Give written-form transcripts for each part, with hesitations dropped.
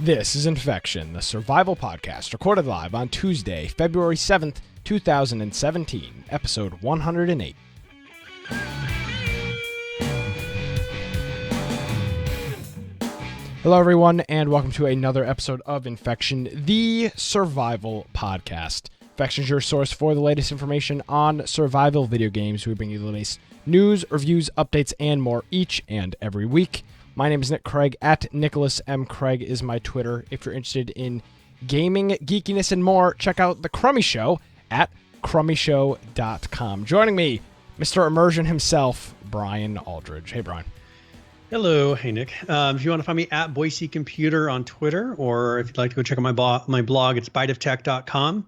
This is Infection, the survival podcast, recorded live on Tuesday, February 7th, 2017, episode 108. Hello, everyone, and welcome to another episode of Infection, the survival podcast. Infection is your source for the latest information on survival video games. We bring you the latest news, reviews, updates, and more each and every week. My name is Nick Craig, at Nicholas M. Craig is my Twitter. If you're interested in gaming, geekiness, and more, check out The Crummy Show at crummyshow.com. Joining me, Mr. Immersion himself, Brian Aldridge. Hey, Brian. Hello. Hey, Nick. If you want to find me at Boise Computer on Twitter, or if you'd like to go check out my blog, it's biteoftech.com.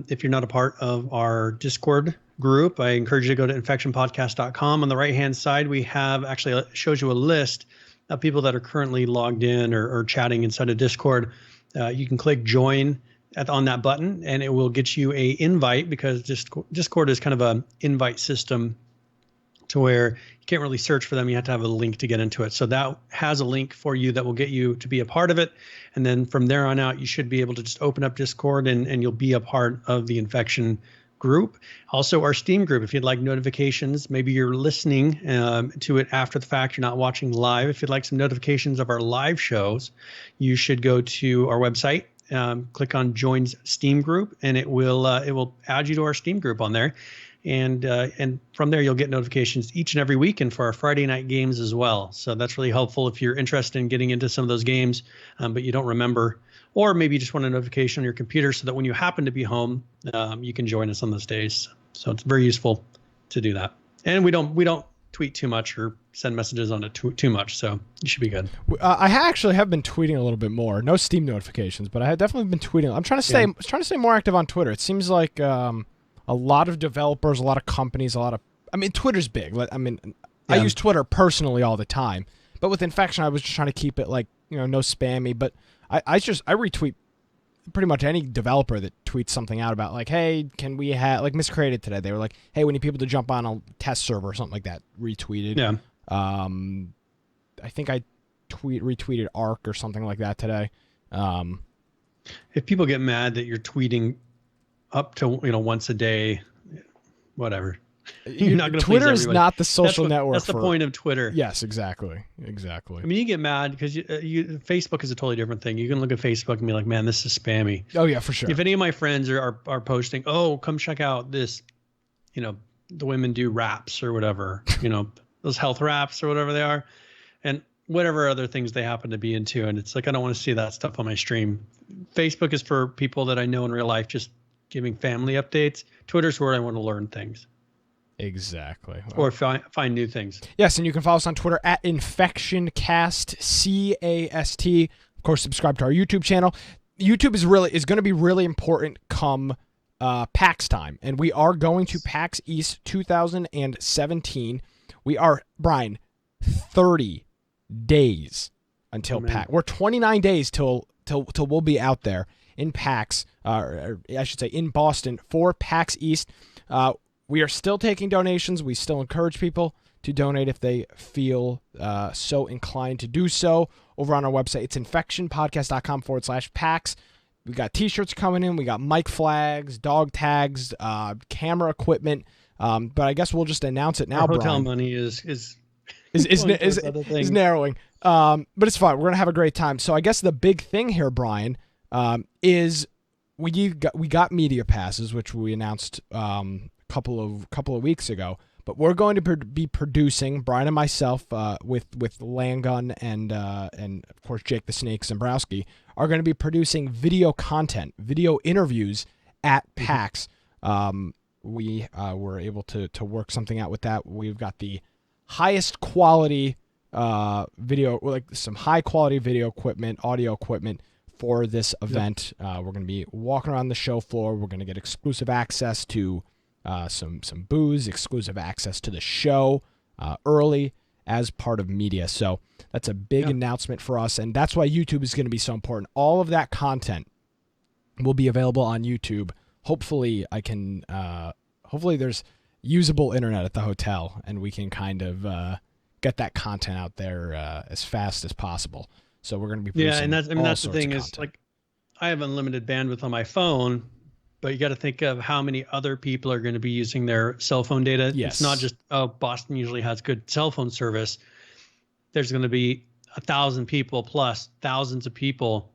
If you're not a part of our Discord group, I encourage you to go to infectionpodcast.com. On the right-hand side, we have actually shows you a list of people that are currently logged in or chatting inside of Discord. You can click join on that button, and it will get you a invite, because Discord is kind of a invite system to where you can't really search for them. You have to have a link to get into it. So that has a link for you that will get you to be a part of it. And then from there on out, you should be able to just open up Discord and you'll be a part of the Infection group. Also, our Steam group, if you'd like notifications, maybe you're listening to it after the fact, you're not watching live. If you'd like some notifications of our live shows, you should go to our website, click on Join Steam group, and it will add you to our Steam group on there. And from there, you'll get notifications each and every week, and for our Friday night games as well. So that's really helpful if you're interested in getting into some of those games, but you don't remember, or maybe you just want a notification on your computer so that when you happen to be home, you can join us on those days. So it's very useful to do that. And we don't tweet too much or send messages on it too much, so you should be good. I actually have been tweeting a little bit more. No Steam notifications, but I have definitely been tweeting. I'm trying to stay more active on Twitter. It seems like a lot of developers, a lot of companies, Twitter's big. I use Twitter personally all the time, but with Infection, I was just trying to keep it no spammy. But I retweet pretty much any developer that tweets something out about hey, can we have Miscreated today? They were like, hey, we need people to jump on a test server or something like that. Retweeted. Yeah. I think I retweeted Arc or something like that today. If people get mad that you're tweeting up to once a day, whatever. You're not going to Twitter is not the social network. That's the point of Twitter. Yes, exactly. I mean, you get mad because Facebook is a totally different thing. You can look at Facebook and be like, man, this is spammy. Oh yeah, for sure. If any of my friends are posting, oh, come check out this, the women do wraps or whatever, those health wraps or whatever they are, and whatever other things they happen to be into, and it's like, I don't want to see that stuff on my stream. Facebook is for people that I know in real life, just giving family updates. Twitter's where I want to learn things. Exactly. Or find new things. Yes, and you can follow us on Twitter at InfectionCast, CAST. Of course, subscribe to our YouTube channel. YouTube is going to be really important come PAX time, and we are going to PAX East 2017. We are, Brian, 30 days until PAX. We're 29 days till we'll be out there in PAX, or I should say in Boston for PAX East. We are still taking donations. We still encourage people to donate if they feel so inclined to do so. Over on our website, it's infectionpodcast.com/PAX. We got t-shirts coming in. We got mic flags, dog tags, camera equipment. But I guess we'll just announce it now, our hotel Brian. Money is narrowing. But it's fine. We're going to have a great time. So I guess the big thing here, Brian, is we got media passes, which we announced couple of weeks ago, but we're going to be producing, Brian and myself, with Landgun and of course Jake the Snake Zembrowski, are going to be producing video content, video interviews at PAX. We were able to work something out with that. We've got the highest quality video, some high quality video equipment, audio equipment for this event. We're going to be walking around the show floor. We're going to get exclusive access to some booze, exclusive access to the show early as part of media. So that's a big announcement for us, and that's why YouTube is going to be so important. All of that content will be available on YouTube. Hopefully there's usable internet at the hotel, and we can kind of get that content out there as fast as possible. So we're going to be Yeah, producing and that's the sorts thing of is content. like I have unlimited bandwidth on my phone, but you got to think of how many other people are going to be using their cell phone data. It's not Yes. just, oh, Boston usually has good cell phone service. There's going to be 1,000 people plus thousands of people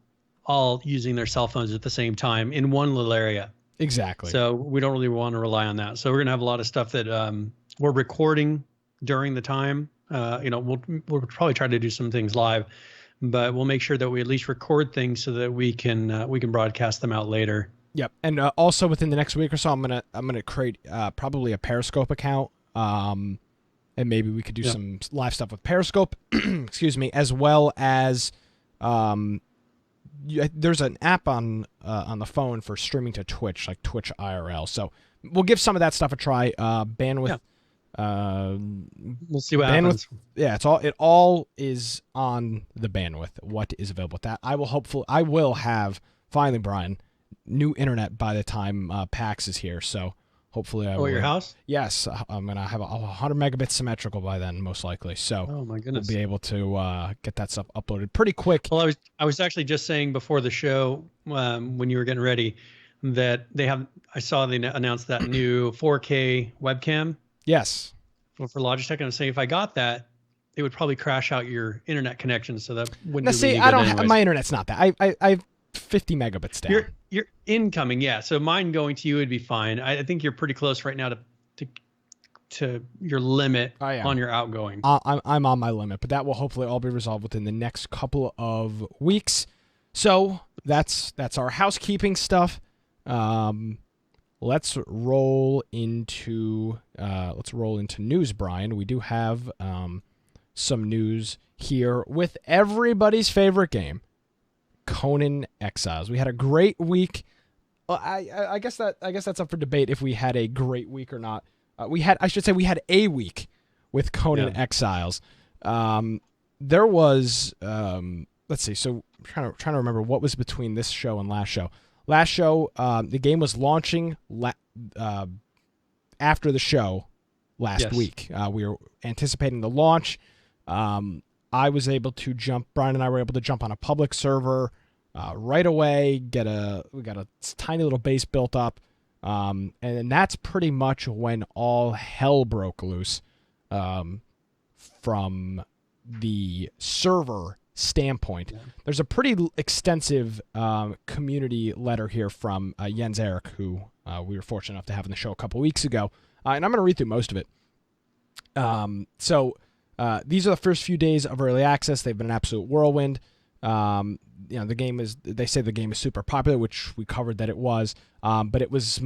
all using their cell phones at the same time in one little area. Exactly. So we don't really want to rely on that. So we're going to have a lot of stuff that we're recording during the time. We'll probably try to do some things live, but we'll make sure that we at least record things so that we can broadcast them out later. Yep. And also within the next week or so, I'm gonna create probably a Periscope account. And maybe we could do some live stuff with Periscope. Excuse me, as well as there's an app on the phone for streaming to Twitch, like Twitch IRL. So we'll give some of that stuff a try. Bandwidth. We'll see what happens. Yeah, it all is on the bandwidth. What is available with that? I will have finally, Brian, new internet by the time PAX is here. So hopefully I will. Your house? Yes, I'm gonna have 100 megabits symmetrical by then, most likely. So oh my goodness, we'll be able to get that stuff uploaded pretty quick. Well, I was actually just saying before the show when you were getting ready that I saw they announced that new 4K webcam. Yes. For Logitech, and I was saying if I got that, it would probably crash out your internet connection, so that wouldn't. Now, see, I don't have my internet's not that. I have 50 megabits down. You're incoming, yeah. So mine going to you would be fine. I think you're pretty close right now to your limit on your outgoing. I'm on my limit, but that will hopefully all be resolved within the next couple of weeks. So that's our housekeeping stuff. Let's roll into news, Brian. We do have some news here with everybody's favorite game, Conan Exiles. We had a great week. I guess that's up for debate if we had a great week or not. We had a week with Conan Exiles. There was let's see. So I'm trying to remember what was between this show and last show. Last show, the game was launching after the show last week. We were anticipating the launch. Brian and I were able to jump on a public server right away, we got a tiny little base built up, and then that's pretty much when all hell broke loose from the server standpoint. There's a pretty extensive community letter here from Jens Erik, who we were fortunate enough to have on the show a couple weeks ago, and I'm going to read through most of it. So these are the first few days of early access. They've been an absolute whirlwind. They say the game is super popular, which we covered that it was, but it was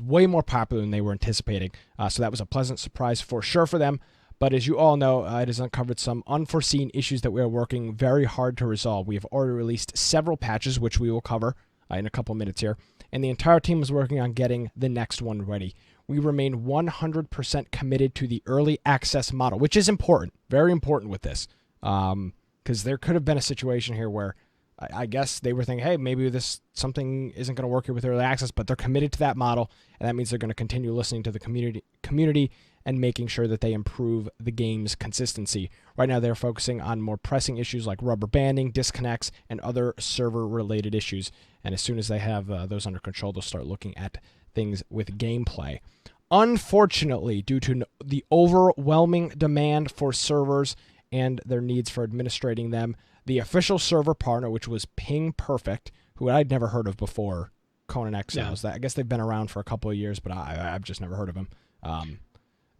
way more popular than they were anticipating. So that was a pleasant surprise for sure for them. But as you all know, it has uncovered some unforeseen issues that we are working very hard to resolve. We have already released several patches, which we will cover in a couple minutes here, and the entire team is working on getting the next one ready. We remain 100% committed to the early access model, which is important, very important with this, because there could have been a situation here where I guess they were thinking, hey, maybe something isn't going to work here with early access, but they're committed to that model, and that means they're going to continue listening to the community and making sure that they improve the game's consistency. Right now, they're focusing on more pressing issues like rubber banding, disconnects, and other server-related issues. And as soon as they have those under control, they'll start looking at things with gameplay. Unfortunately, due to the overwhelming demand for servers and their needs for administrating them, the official server partner, which was Ping Perfect, who I'd never heard of before, Conan Exiles. I guess they've been around for a couple of years, but I've just never heard of them.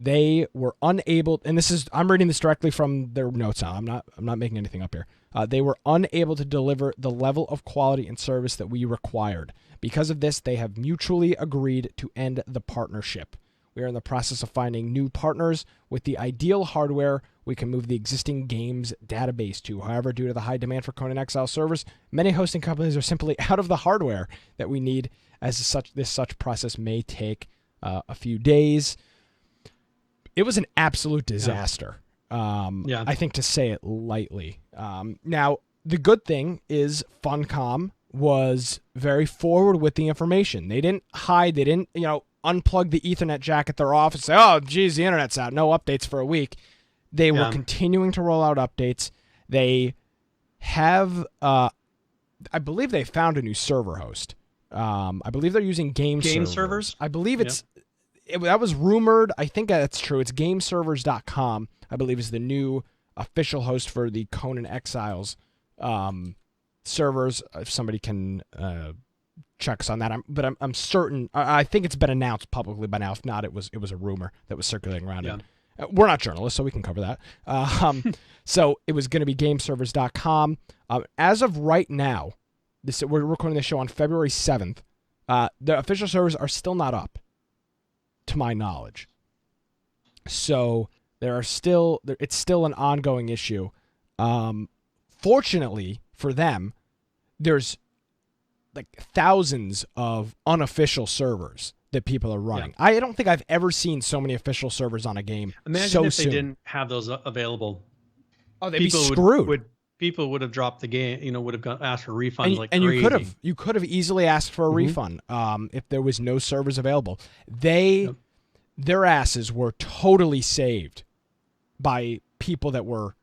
They were unable, and I'm reading this directly from their notes now. I'm not making anything up here. They were unable to deliver the level of quality and service that we required. Because of this, they have mutually agreed to end the partnership. We are in the process of finding new partners with the ideal hardware we can move the existing games database to. However, due to the high demand for Conan Exile servers, many hosting companies are simply out of the hardware that we need. Such process may take a few days. It was an absolute disaster. I think, to say it lightly. Now, the good thing is Funcom was very forward with the information. They didn't hide. They didn't, unplug the Ethernet jack at their office and say, oh, geez, the internet's out. No updates for a week. They were continuing to roll out updates. They have, I believe they found a new server host. I believe they're using game servers. I believe that was rumored. I think that's true. It's gameservers.com, I believe, is the new official host for the Conan Exiles servers. If somebody can check us on that, but I'm certain. I think it's been announced publicly by now. If not, it was a rumor that was circulating around. Yeah. We're not journalists, so we can cover that. So it was going to be gameservers.com. As of right now, we're recording this show on February 7th. The official servers are still not up, to my knowledge. So it's still an ongoing issue. Fortunately for them, there's like thousands of unofficial servers that people are running. Yeah. I don't think I've ever seen so many official servers on a game. Imagine if they didn't have those available. Oh, they'd be screwed. People would have dropped the game. Would have asked for refunds and crazy. you could have easily asked for a refund if there was no servers available. Their asses were totally saved by people that were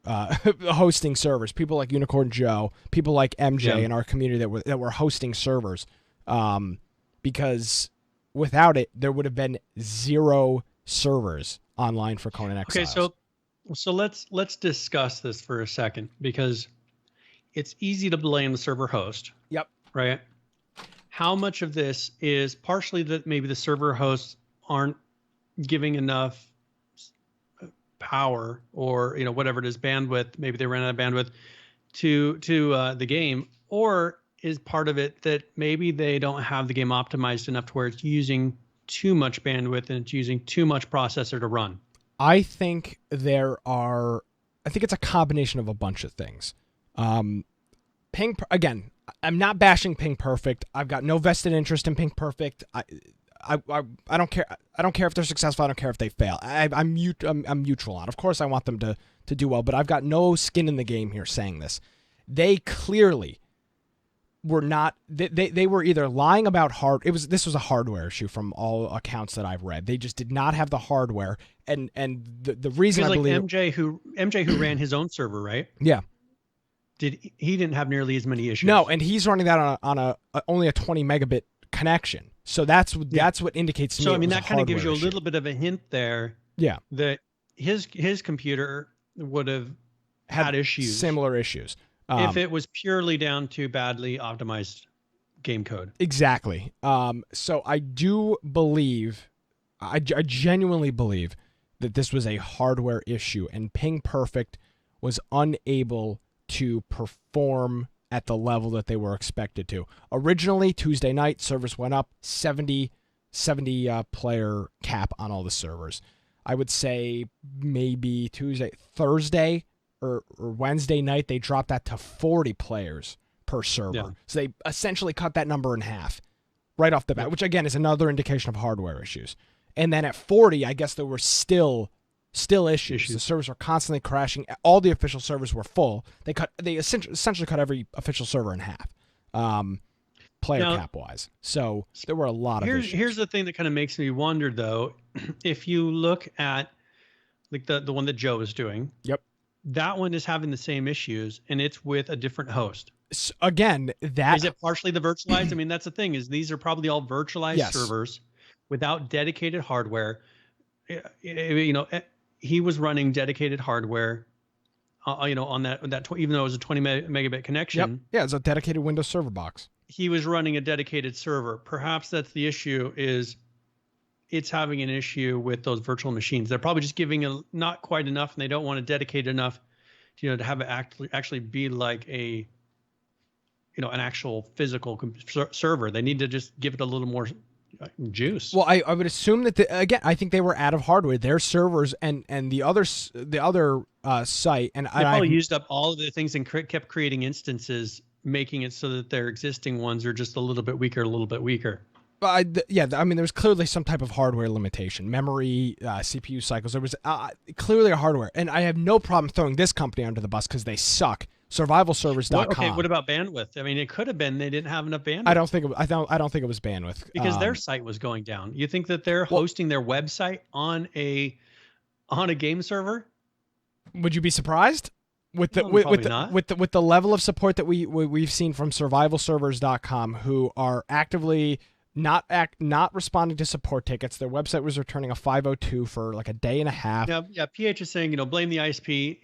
hosting servers. People like Unicorn Joe, people like MJ in our community that were hosting servers. Because without it, there would have been 0 servers online for Conan Exiles. Okay, so let's discuss this for a second, because it's easy to blame the server host. Yep. Right. How much of this is partially that maybe the server hosts aren't giving enough power, or whatever it is, bandwidth, maybe they ran out of bandwidth to the game, or is part of it that maybe they don't have the game optimized enough to where it's using too much bandwidth and it's using too much processor to run? I think it's a combination of a bunch of things. Ping, again, I'm not bashing Ping Perfect. I've got no vested interest in Ping Perfect. I don't care. I don't care if they're successful. I don't care if they fail. I'm neutral on. Of course, I want them to do well, but I've got no skin in the game here saying this. They clearly were not. They were either lying about this was a hardware issue from all accounts that I've read. They just did not have the hardware, and the reason I believe MJ who ran his own server, right? Yeah. He didn't have nearly as many issues. No, and he's running that on only a 20 megabit connection. So that's what indicates to me. So I mean, that kind of gives you a little bit of a hint there. Yeah. That his computer would have had issues, similar issues, if it was purely down to badly optimized game code. Exactly. So I do believe, I genuinely believe that this was a hardware issue, and Ping Perfect was unable to perform at the level that they were expected to. Originally, Tuesday night, servers went up, 70 player cap on all the servers. I would say maybe Thursday or Wednesday night, they dropped that to 40 players per server. Yeah. So they essentially cut that number in half right off the bat, which again is another indication of hardware issues. And then at 40, I guess there were still issues. The servers were constantly crashing. All the official servers were full. They essentially cut every official server in half, player cap wise. So there were a lot of issues. Here's the thing that kind of makes me wonder, though. If you look at like the one that Joe is doing, yep, that one is having the same issues, and it's with a different host. So again, is it partially the virtualized? I mean, that's the thing, is these are probably all virtualized servers without dedicated hardware. He was running dedicated hardware, on that even though it was a 20 megabit connection. Yep. Yeah, it's a dedicated Windows server box. He was running a dedicated server. Perhaps that's the issue, is it's having an issue with those virtual machines. They're probably just giving not quite enough, and they don't want to dedicate enough, to have it actually be like an actual physical server. They need to just give it a little more juice. Well, I would assume that again, I think they were out of hardware. Their servers and the other site, and they probably used up all of the things and kept creating instances, making it so that their existing ones are just a little bit weaker. I mean, there was clearly some type of hardware limitation, memory, CPU cycles. There was clearly a hardware, and I have no problem throwing this company under the bus because they suck. Survivalservers.com. Okay, what about bandwidth? I mean, it could have been they didn't have enough bandwidth. I don't think it was bandwidth, because their site was going down. You think that they're hosting their website on a game server? Would you be surprised? with the Probably not. with the level of support that we've seen from survivalservers.com, who are actively not responding to support tickets. Their website was returning a 502 for like a day and a half. Yeah. PH is saying, blame the ISP.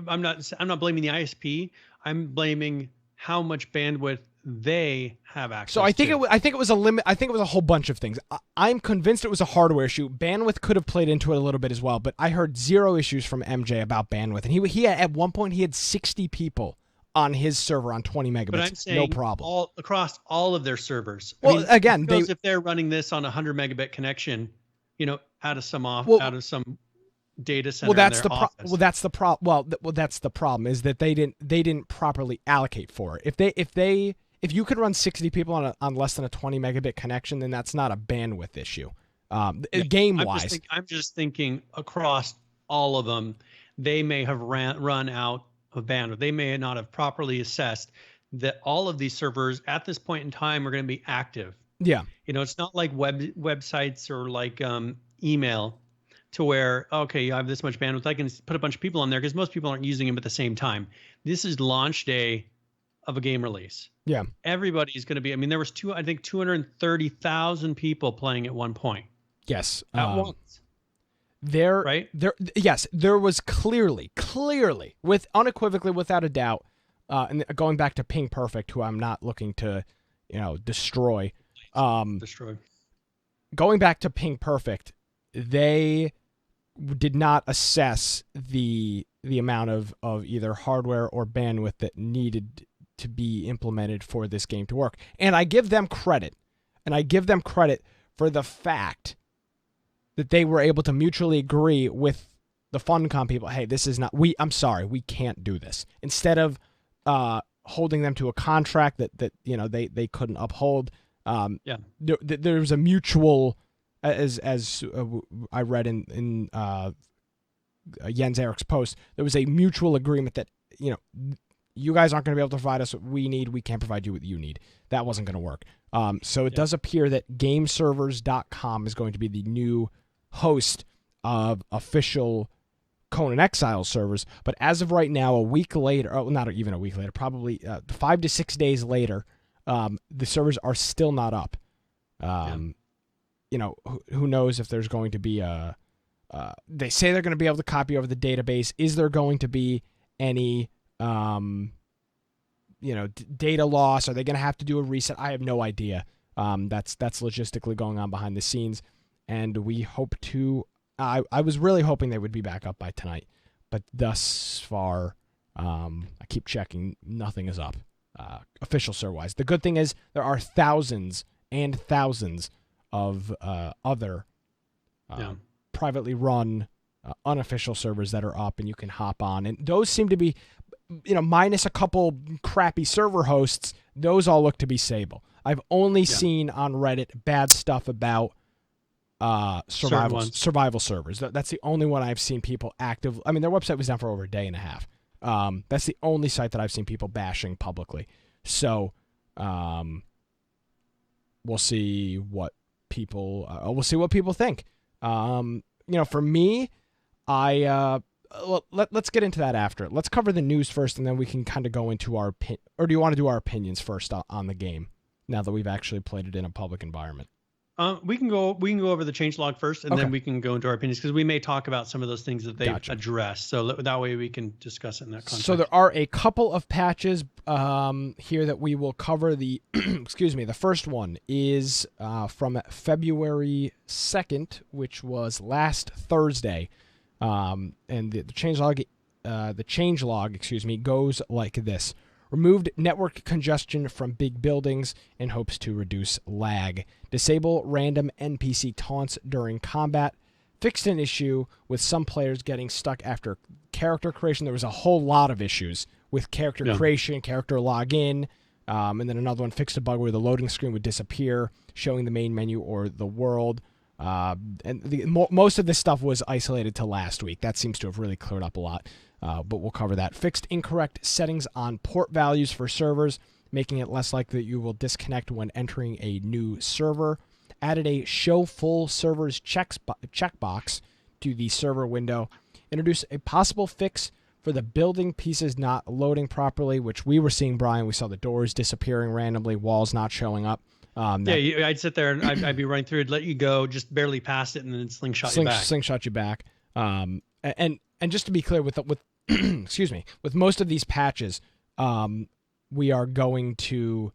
I'm not blaming the ISP. I'm blaming how much bandwidth they have access So I think to. I think it was a limit. I think it was a whole bunch of things. I'm convinced it was a hardware issue. Bandwidth could have played into it a little bit as well, but I heard zero issues from MJ about bandwidth. And he had, at one point he had 60 people on his server on 20 megabits. But I'm saying no problem. Across all of their servers. Well, again, if they're running this on a 100 megabit connection, out of some data center. Well, that's the problem. Well, that's the problem. Well, that's the problem is that they didn't properly allocate for it. If you could run 60 people on less than a 20 megabit connection, then that's not a bandwidth issue. Game wise, I'm just thinking across all of them, they may have run out of bandwidth. They may not have properly assessed that all of these servers at this point in time are going to be active. Yeah. It's not like websites or like email to where, okay, you have this much bandwidth, I can put a bunch of people on there, because most people aren't using them at the same time. This is launch day of a game release. Yeah. Everybody's going to be, there was 230,000 people playing at one point. Yes. At once. Yes, there was clearly, with unequivocally, without a doubt, and going back to Ping Perfect, who I'm not looking to, destroy. Going back to Ping Perfect, they did not assess the amount of either hardware or bandwidth that needed to be implemented for this game to work. And I give them credit. For the fact that they were able to mutually agree with the Funcom people, hey, this is not, I'm sorry, we can't do this. Instead of holding them to a contract that they couldn't uphold. There was a mutual, as I read in Jens Erik's post, there was a mutual agreement that you guys aren't going to be able to provide us what we need. We can't provide you what you need. That wasn't going to work. So it does appear that GameServers.com is going to be the new host of official Conan Exile servers. But as of right now, a week later, not even a week later, probably 5 to 6 days later, the servers are still not up. Who knows if there's going to be they say they're going to be able to copy over the database. Is there going to be any data loss? Are they going to have to do a reset? I have no idea. That's logistically going on behind the scenes, and we hope to. I was really hoping they would be back up by tonight, but thus far, I keep checking. Nothing is up, official server-wise. The good thing is there are thousands and thousands of other privately run unofficial servers that are up, and you can hop on, and those seem to be, minus a couple crappy server hosts, those all look to be stable. I've only seen on Reddit bad stuff about survival servers. That's the only one I've seen people active. Their website was down for over a day and a half. That's the only site that I've seen people bashing publicly. So we'll see what people think. For me, let's get into that after. Let's cover the news first, and then we can kind of go into our or do you want to do our opinions first on the game now that we've actually played it in a public environment? We can go over the changelog first, and then we can go into our opinions, because we may talk about some of those things that they've addressed. So that way we can discuss it in that context. So there are a couple of patches here that we will cover. The excuse me. The first one is from February 2nd, which was last Thursday, and the changelog goes like this. Removed network congestion from big buildings in hopes to reduce lag. Disable random NPC taunts during combat. Fixed an issue with some players getting stuck after character creation. There was a whole lot of issues with character creation, character login, and then another one fixed a bug where the loading screen would disappear, showing the main menu or the world. Most of this stuff was isolated to last week. That seems to have really cleared up a lot. But we'll cover that. Fixed incorrect settings on port values for servers, making it less likely that you will disconnect when entering a new server. Added a show full servers checkbox to the server window. Introduced a possible fix for the building pieces not loading properly, which we were seeing, Brian. We saw the doors disappearing randomly, walls not showing up. I'd sit there and I'd be running through it, let you go, just barely past it, and then slingshot you back. Slingshot you back. And just to be clear, with excuse me, with most of these patches, we are going to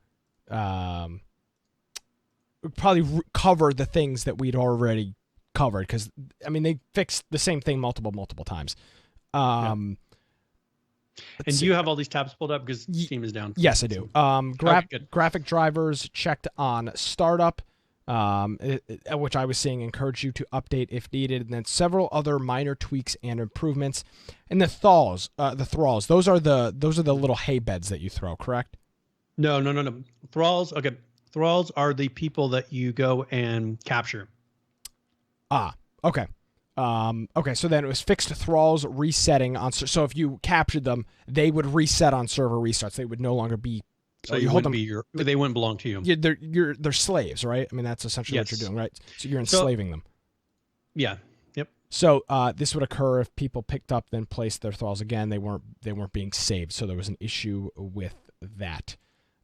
probably cover the things that we'd already covered, because I mean they fixed the same thing multiple times. And do you have all these tabs pulled up because Steam is down? Yes, I do. Graphic drivers checked on startup, which I was saying encourage you to update if needed, and then several other minor tweaks and improvements. And the thralls, those are the little hay beds that you throw, correct? No. Thralls. Okay, thralls are the people that you go and capture. Okay. Okay, so then it was fixed thralls resetting on. So if you captured them, they would reset on server restarts. They would no longer be. So you hold them. They wouldn't belong to you. Yeah, they're slaves, right? I mean, that's essentially what you're doing, right? So you're enslaving them. Yeah. Yep. So this would occur if people picked up then placed their thralls again. They weren't being saved, so there was an issue with that.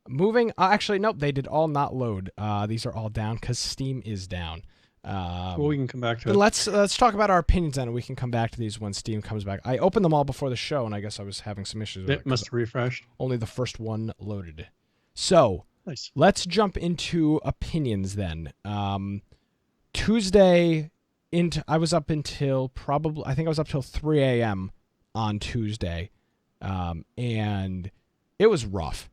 Moving. Actually, nope. They did all not load. These are all down because Steam is down. Well, we can come back to it. Let's talk about our opinions on it. We can come back to these when Steam comes back. I opened them all before the show, and I guess I was having some issues with it. It must have refreshed. Only the first one loaded. So nice. Let's jump into opinions then. Tuesday, I was up until 3 a.m. on Tuesday, and it was rough.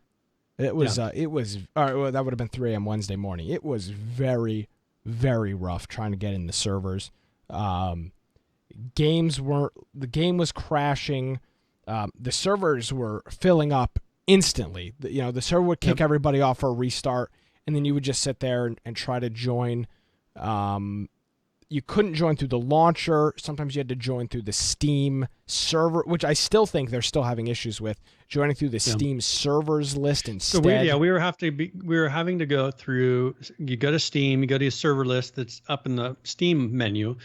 It was that would have been 3 a.m. Wednesday morning. It was very, very rough trying to get in the servers. The game was crashing. The servers were filling up instantly. The server would kick everybody off for a restart, and then you would just sit there and try to join. You couldn't join through the launcher. Sometimes you had to join through the Steam server, which I still think they're still having issues with, joining through the Steam servers list instead. So we were having to go through. You go to Steam, you go to a server list that's up in the Steam menu,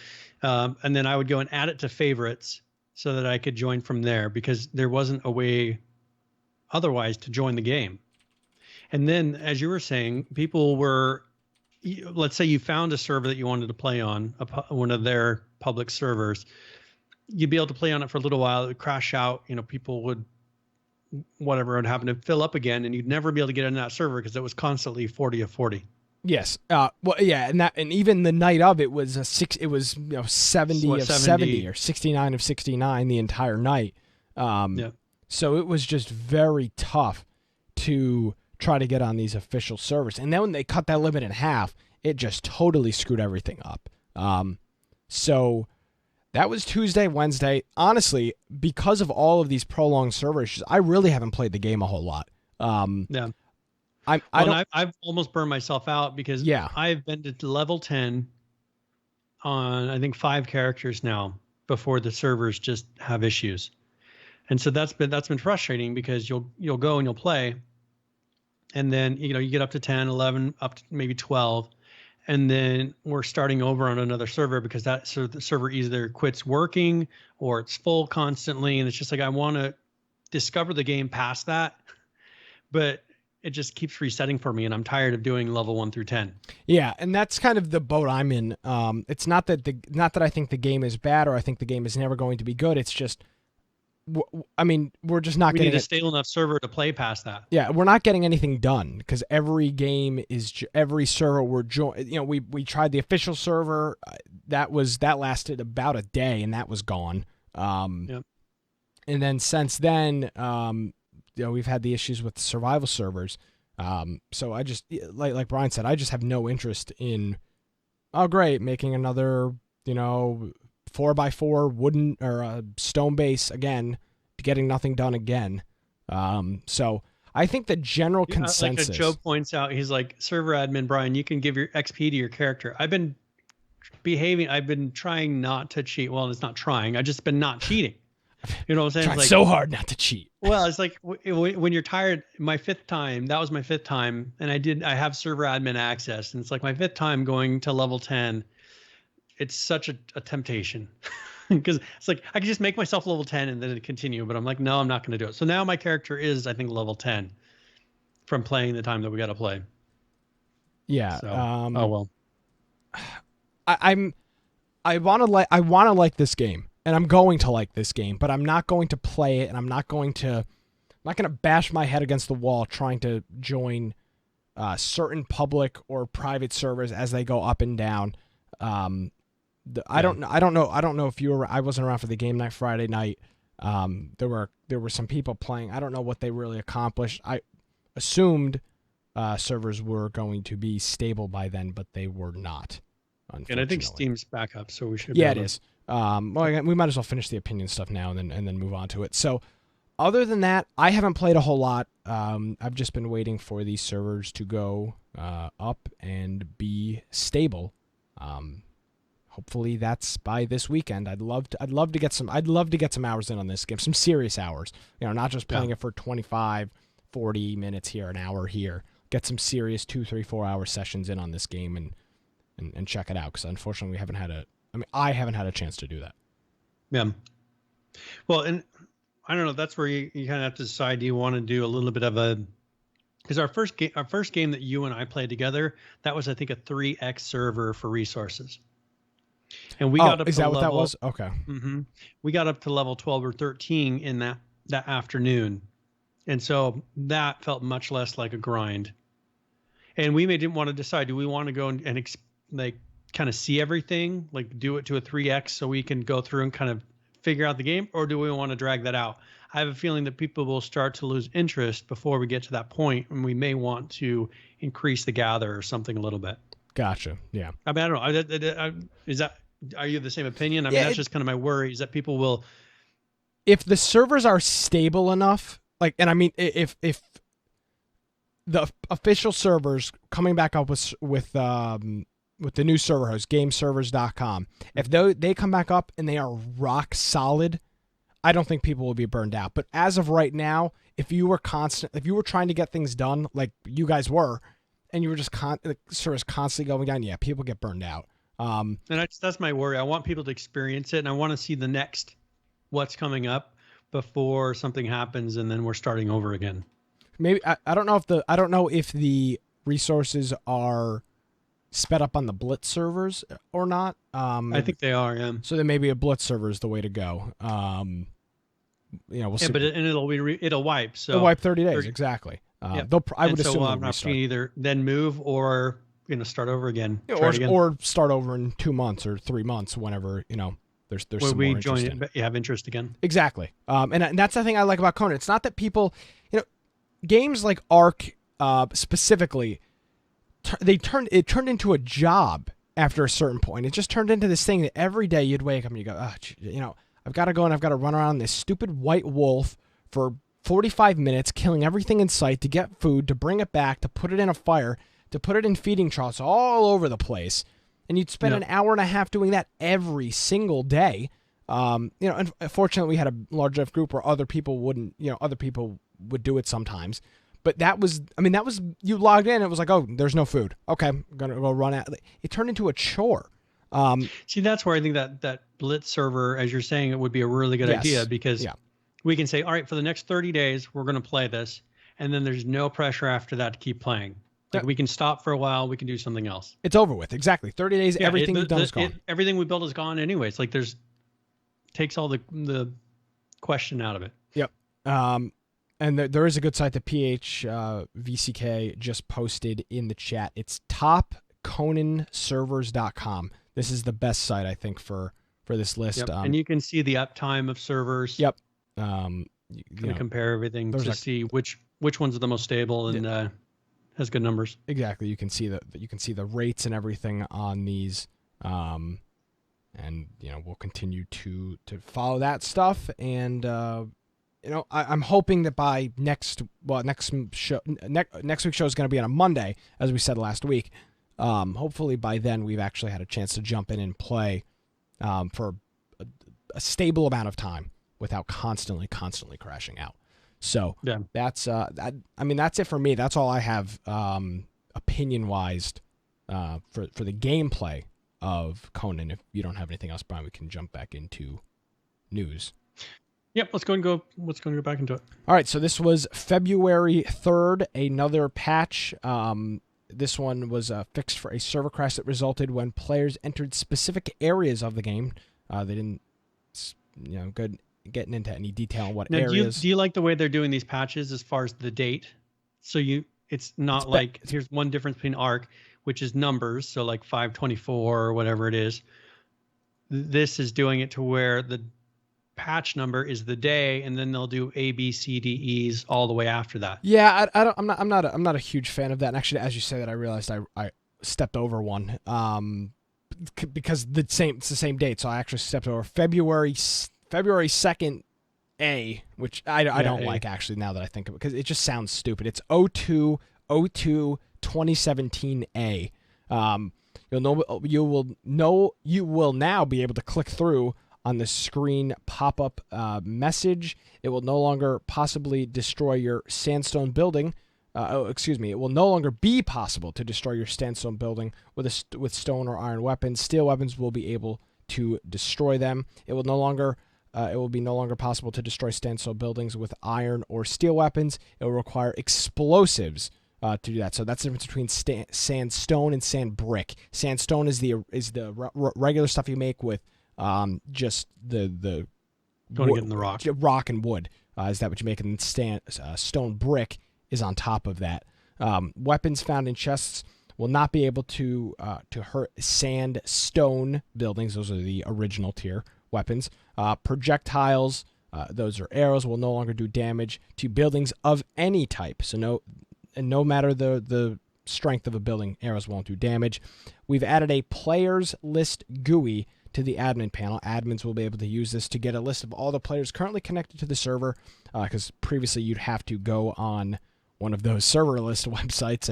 and then I would go and add it to favorites so that I could join from there, because there wasn't a way otherwise to join the game. And then, as you were saying, people were. Let's say you found a server that you wanted to play on, one of their public servers. You'd be able to play on it for a little while. It would crash out. People would, whatever would happen, to fill up again, and you'd never be able to get in that server because it was constantly 40 of 40. Yes. Well, yeah, and even the night of it was 70 of 70 or 69 of 69 the entire night. So it was just very tough to try to get on these official servers. And then when they cut that limit in half, it just totally screwed everything up. So that was Tuesday, Wednesday. Honestly, because of all of these prolonged server issues, I really haven't played the game a whole lot. I've almost burned myself out because I've been to level 10 on, I think, 5 characters now before the servers just have issues. And so that's been frustrating, because you'll go and you'll play, and then, you get up to 10, 11, up to maybe 12. And then we're starting over on another server because the server either quits working or it's full constantly. And it's just like, I want to discover the game past that, but it just keeps resetting for me. And I'm tired of doing level 1 through 10. Yeah. And that's kind of the boat I'm in. It's not that I think the game is bad or I think the game is never going to be good. It's just, we're just not getting a stable enough server to play past that. Yeah, we're not getting anything done because every game is every server we're we tried the official server, that lasted about a day and that was gone. And then since then, we've had the issues with the survival servers. So I just like Brian said, I just have no interest in making another 4x4 wooden or stone base again, getting nothing done again. So I think the general consensus. Like Joe points out, he's like, server admin Brian, you can give your XP to your character. I've been trying not to cheat. Well, it's not trying. I've just been not cheating. You know what I'm saying? Tried so hard not to cheat. Well, it's like when you're tired. That was my 5th time, and I have server admin access, and it's like my 5th time going to level 10. It's such a temptation. because it's like I could just make myself level 10 and then continue, but I'm like, no, I'm not going to do it. So now my character is, I think, level 10 from playing the time that we got to play. Yeah. So, oh well. I want to like this game, and I'm going to like this game, but I'm not going to play it, and I'm not going to bash my head against the wall trying to join certain public or private servers as they go up and down. I don't know if you were. I wasn't around for the game night Friday night. There were some people playing. I don't know what they really accomplished. I assumed servers were going to be stable by then, but they were not. And I think Steam's back up, so we should. Yeah, it is. Well, we might as well finish the opinion stuff now and then move on to it. So, other than that, I haven't played a whole lot. I've just been waiting for these servers to go up and be stable. Hopefully that's by this weekend. I'd love to get some hours in on this game, some serious hours. Not just playing it for 25, 40 minutes here, an hour here. Get some serious 2, 3, 4 hour sessions in on this game and check it out, because unfortunately I haven't had a chance to do that. Yeah. Well, and I don't know, that's where you kind of have to decide, do you want to do a little bit of a, because our first game that you and I played together, that was, I think, a 3x server for resources. And we got up is to that level, what that was? Okay. Mm-hmm, we got up to level 12 or 13 in that afternoon. And so that felt much less like a grind. And we didn't want to decide, do we want to go and like kind of see everything, like do it to a 3x so we can go through and kind of figure out the game, or do we want to drag that out? I have a feeling that people will start to lose interest before we get to that point, and we may want to increase the gather or something a little bit. Gotcha. Yeah. I mean, I don't know. Are you the same opinion? I mean, that's just kind of my worry, is that people will, if the servers are stable enough, like, and I mean, if the official servers coming back up with the new server host, gameservers.com, if they come back up and they are rock solid, I don't think people will be burned out. But as of right now, if you were trying to get things done like you guys were, and you were just the servers constantly going down, yeah, people get burned out. And that's my worry. I want people to experience it, and I want to see the next what's coming up before something happens, and then we're starting over again. Maybe I don't know if the resources are sped up on the Blitz servers or not. I think they are, yeah. So then maybe a Blitz server is the way to go. We'll see. But it'll wipe. So it'll wipe 30 days, exactly. Yeah. I would assume I'm not seeing either then move or start over again. Or start over in 2 months or 3 months, whenever there's some more interest in it. You have interest again. Exactly. And that's the thing I like about Conan. It's not that people, games like Ark specifically, it turned into a job after a certain point. It just turned into this thing that every day you'd wake up and you go, I've got to go and I've got to run around this stupid white wolf for 45 minutes, killing everything in sight to get food, to bring it back, to put it in a fire, to put it in feeding troughs all over the place. And you'd spend an hour and a half doing that every single day. Unfortunately, we had a large enough group where other people would do it sometimes. But that was you logged in, it was like, oh, there's no food. Okay, I'm going to go run out. It turned into a chore. See, that's where I think that Blitz server, as you're saying, it would be a really good idea, because we can say, all right, for the next 30 days, we're going to play this. And then there's no pressure after that to keep playing. Like we can stop for a while. We can do something else. It's over with. Exactly. 30 days. Everything you've done is gone. Everything we built is gone anyway. It's like takes all the question out of it. Yep. And there is a good site that VCK just posted in the chat. It's topconanservers.com. This is the best site, I think, for this list. Yep. And you can see the uptime of servers. Yep. Compare everything to see which ones are the most stable and has good numbers. Exactly. You can see the rates and everything on these. And we'll continue to follow that stuff. And I'm hoping that by next week's show is going to be on a Monday, as we said last week. Hopefully by then we've actually had a chance to jump in and play for a stable amount of time without constantly crashing out. So that's that's it for me. That's all I have opinion wise for the gameplay of Conan. If you don't have anything else, Brian, we can jump back into news. Yep, let's go back into it. All right, so this was February 3rd, another patch. This one was fixed for a server crash that resulted when players entered specific areas of the game. They didn't, getting into any detail on what now, areas. Do you like the way they're doing these patches as far as the date? So it's not like here's one difference between ARC, which is numbers, so like 524 or whatever it is. This is doing it to where the patch number is the day, and then they'll do A, B, C, D, E's all the way after that. Yeah, I'm not a huge fan of that. And actually, as you say that, I realized I stepped over one because it's the same date. So I actually stepped over February 2nd A, which I don't like actually now that I think of it, because it just sounds stupid. It's 02/02/2017 A. You will now be able to click through on the screen pop-up message. It will no longer possibly destroy your sandstone building. It will no longer be possible to destroy your sandstone building with stone or iron weapons. Steel weapons will be able to destroy them. It will be no longer possible to destroy sandstone buildings with iron or steel weapons. It will require explosives to do that. So that's the difference between sandstone and sand brick. Sandstone is the regular stuff you make with just the going in the rock and wood. Is that what you make? And stone brick is on top of that. Weapons found in chests will not be able to hurt sandstone buildings. Those are the original tier weapons. Projectiles, those are arrows, will no longer do damage to buildings of any type. So no matter the strength of a building, arrows won't do damage. We've added a players list GUI to the admin panel. Admins will be able to use this to get a list of all the players currently connected to the server, because previously you'd have to go on one of those server list websites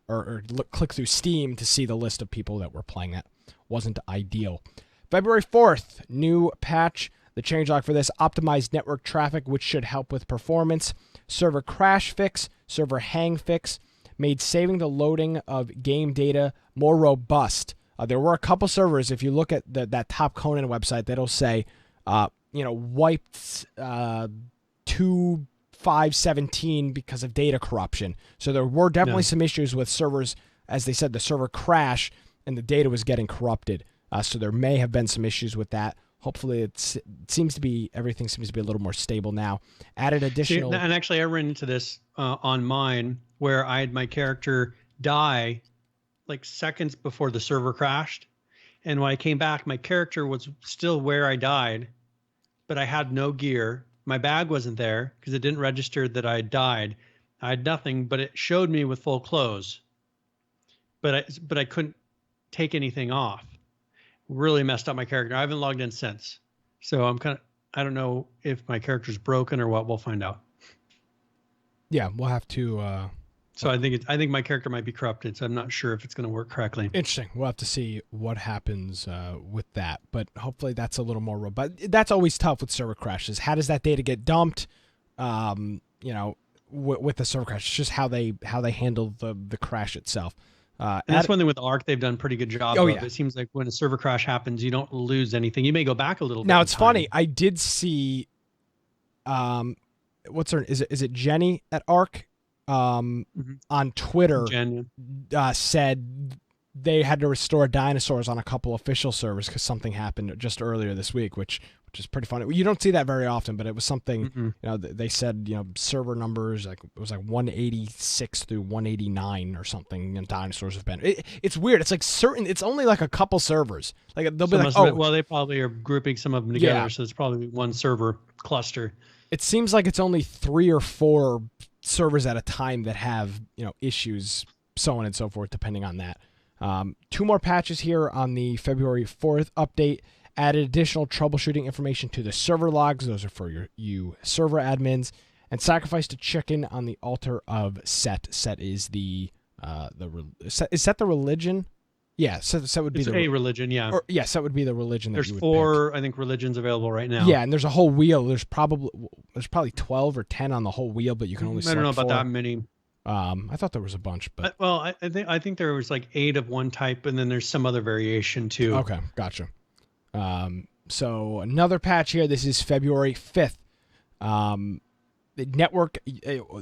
or click through Steam to see the list of people that were playing. That wasn't ideal. February 4th, new patch. The changelog for this: optimized network traffic, which should help with performance. Server crash fix, server hang fix, made saving the loading of game data more robust. There were a couple servers, if you look at that top Conan website, that'll say, wiped 2/5/17 because of data corruption. So there were definitely some issues with servers. As they said, the server crashed and the data was getting corrupted. So there may have been some issues with that. Hopefully everything seems to be a little more stable now. Added additional... And actually I ran into this on mine, where I had my character die like seconds before the server crashed. And when I came back, my character was still where I died, but I had no gear. My bag wasn't there because it didn't register that I died. I had nothing, but it showed me with full clothes. But I couldn't take anything off. Really messed up my character. I haven't logged in since. So I don't know if my character's broken or what. We'll find out. Yeah, we'll have to... So I think my character might be corrupted, so I'm not sure if it's going to work correctly. Interesting. We'll have to see what happens with that, but hopefully that's a little more robust. That's always tough with server crashes. How does that data get dumped? With the server crash, it's just how they handle the crash itself. And that's one thing with ARC they've done a pretty good job of. Yeah. It seems like when a server crash happens, you don't lose anything. You may go back a little bit. Now it's funny. I did see, what's her? Is it Jenny at ARC? On Twitter, said they had to restore dinosaurs on a couple official servers because something happened just earlier this week, which is pretty funny. You don't see that very often, but it was something. They said server numbers, like it was like 186 through 189 or something. And dinosaurs have been. It's weird. It's like it's only like a couple servers. Like they'll be like, well, they probably are grouping some of them together, so it's probably one server cluster. It seems like it's only 3 or 4 servers at a time that have issues, so on and so forth, depending on that. 2 more patches here on the February 4th update. Added additional troubleshooting information to the server logs. Those are for you server admins. And sacrificed a chicken on the altar of Set. Set is is Set the religion? Yeah, Set would be a religion, yeah. Set would be the religion. There's 4, I think, religions available right now. Yeah, and there's a whole wheel. There's probably 12 or 10 on the whole wheel, but you can only select 4. I don't know about that many. I thought there was a bunch, but Well, I think there was like 8 of one type, and then there's some other variation too. okay, gotcha. So another patch here. This is February 5th. The network.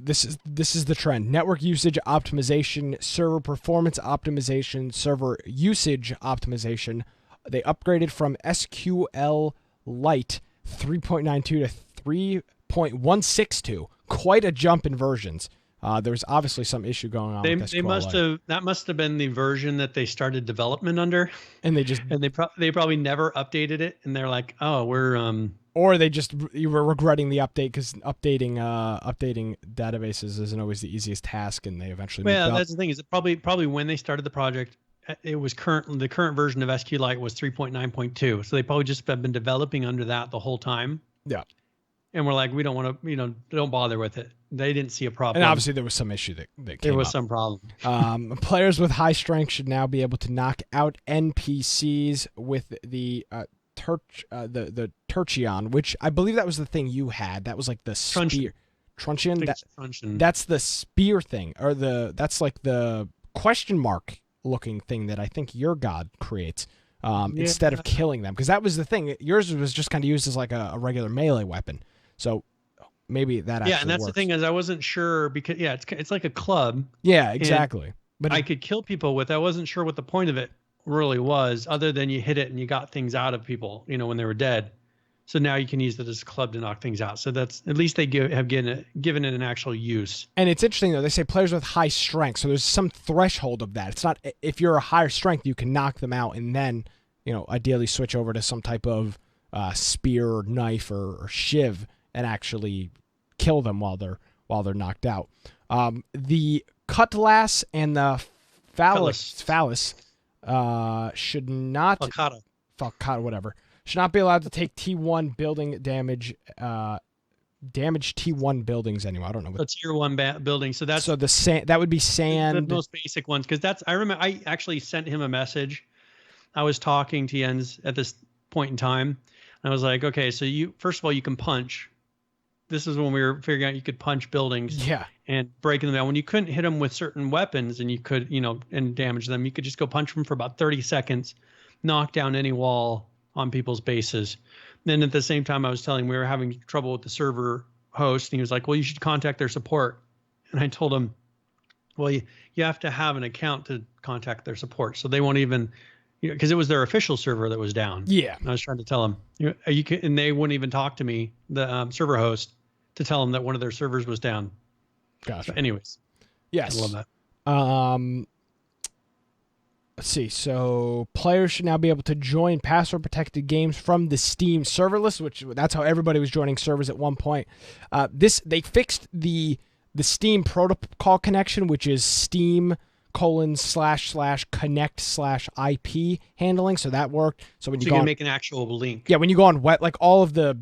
This is the trend. Network usage optimization, server performance optimization, server usage optimization. They upgraded from SQL Lite 3.92 to 3.162. Quite a jump in versions. There's obviously some issue going on with SQL That must have been the version that they started development under, and they probably never updated it, and they're like, oh, or you were regretting the update because updating databases isn't always the easiest task, and they eventually moved up. That's the thing, is it probably when they started the project, it was the current version of SQLite was 3.9.2, so they probably just have been developing under that the whole time. Yeah. And we're like, we don't want to, don't bother with it. They didn't see a problem. And obviously there was some issue that came There was up. some problem. Players with high strength should now be able to knock out NPCs with the Tertian, which I believe that was the thing you had. That was like the spear. Truncheon? Truncheon. That's the spear thing, or that's like the question mark looking thing that I think your god creates. Instead of killing them, because that was the thing. Yours was just kind of used as like a regular melee weapon. So maybe that actually and that's works. the thing, is I wasn't sure, because it's like a club. Yeah, exactly. But I could kill people with. I wasn't sure what the point of it really was, other than you hit it and you got things out of people, when they were dead. So now you can use it as a club to knock things out. So that's, at least they have given it an actual use. And it's interesting though. They say players with high strength, so there's some threshold of that. It's not, if you're a higher strength, you can knock them out and then ideally switch over to some type of spear or knife or shiv and actually kill them while they're knocked out. The cutlass and the phallus should not falcata, whatever, should not be allowed to take T1 building damage T1 buildings anymore. I don't know what tier 1 building. So that's the sand, that would be sand, the most basic ones, because I remember I actually sent him a message. I was talking to Jens at this point in time, and I was like, okay, so first of all, you can punch. This is when we were figuring out you could punch buildings, and breaking them down. When you couldn't hit them with certain weapons, and you could, and damage them, you could just go punch them for about 30 seconds, knock down any wall on people's bases. Then at the same time, I was telling him we were having trouble with the server host, and he was like, well, you should contact their support. And I told him, well, you have to have an account to contact their support, so they won't even. Because it was their official server that was down. Yeah. And I was trying to tell them, and they wouldn't even talk to me, the server host, to tell them that one of their servers was down. Gotcha. So anyways. Yes. I love that. Let's see. So players should now be able to join password protected games from the Steam server list, which that's how everybody was joining servers at one point. They fixed the Steam protocol connection, which is Steam //connect/IP handling, so that worked. So when you can make an actual link. Yeah, when you go on like all of the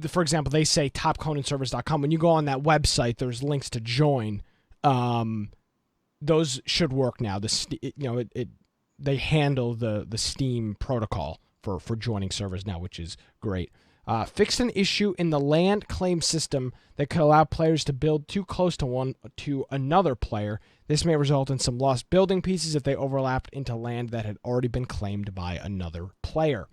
for example, they say topconanservers.com. When you go on that website, there's links to join. Those should work now. They handle the Steam protocol for joining servers now, which is great. Fixed an issue in the land claim system that could allow players to build too close to another player. This may result in some lost building pieces if they overlapped into land that had already been claimed by another player.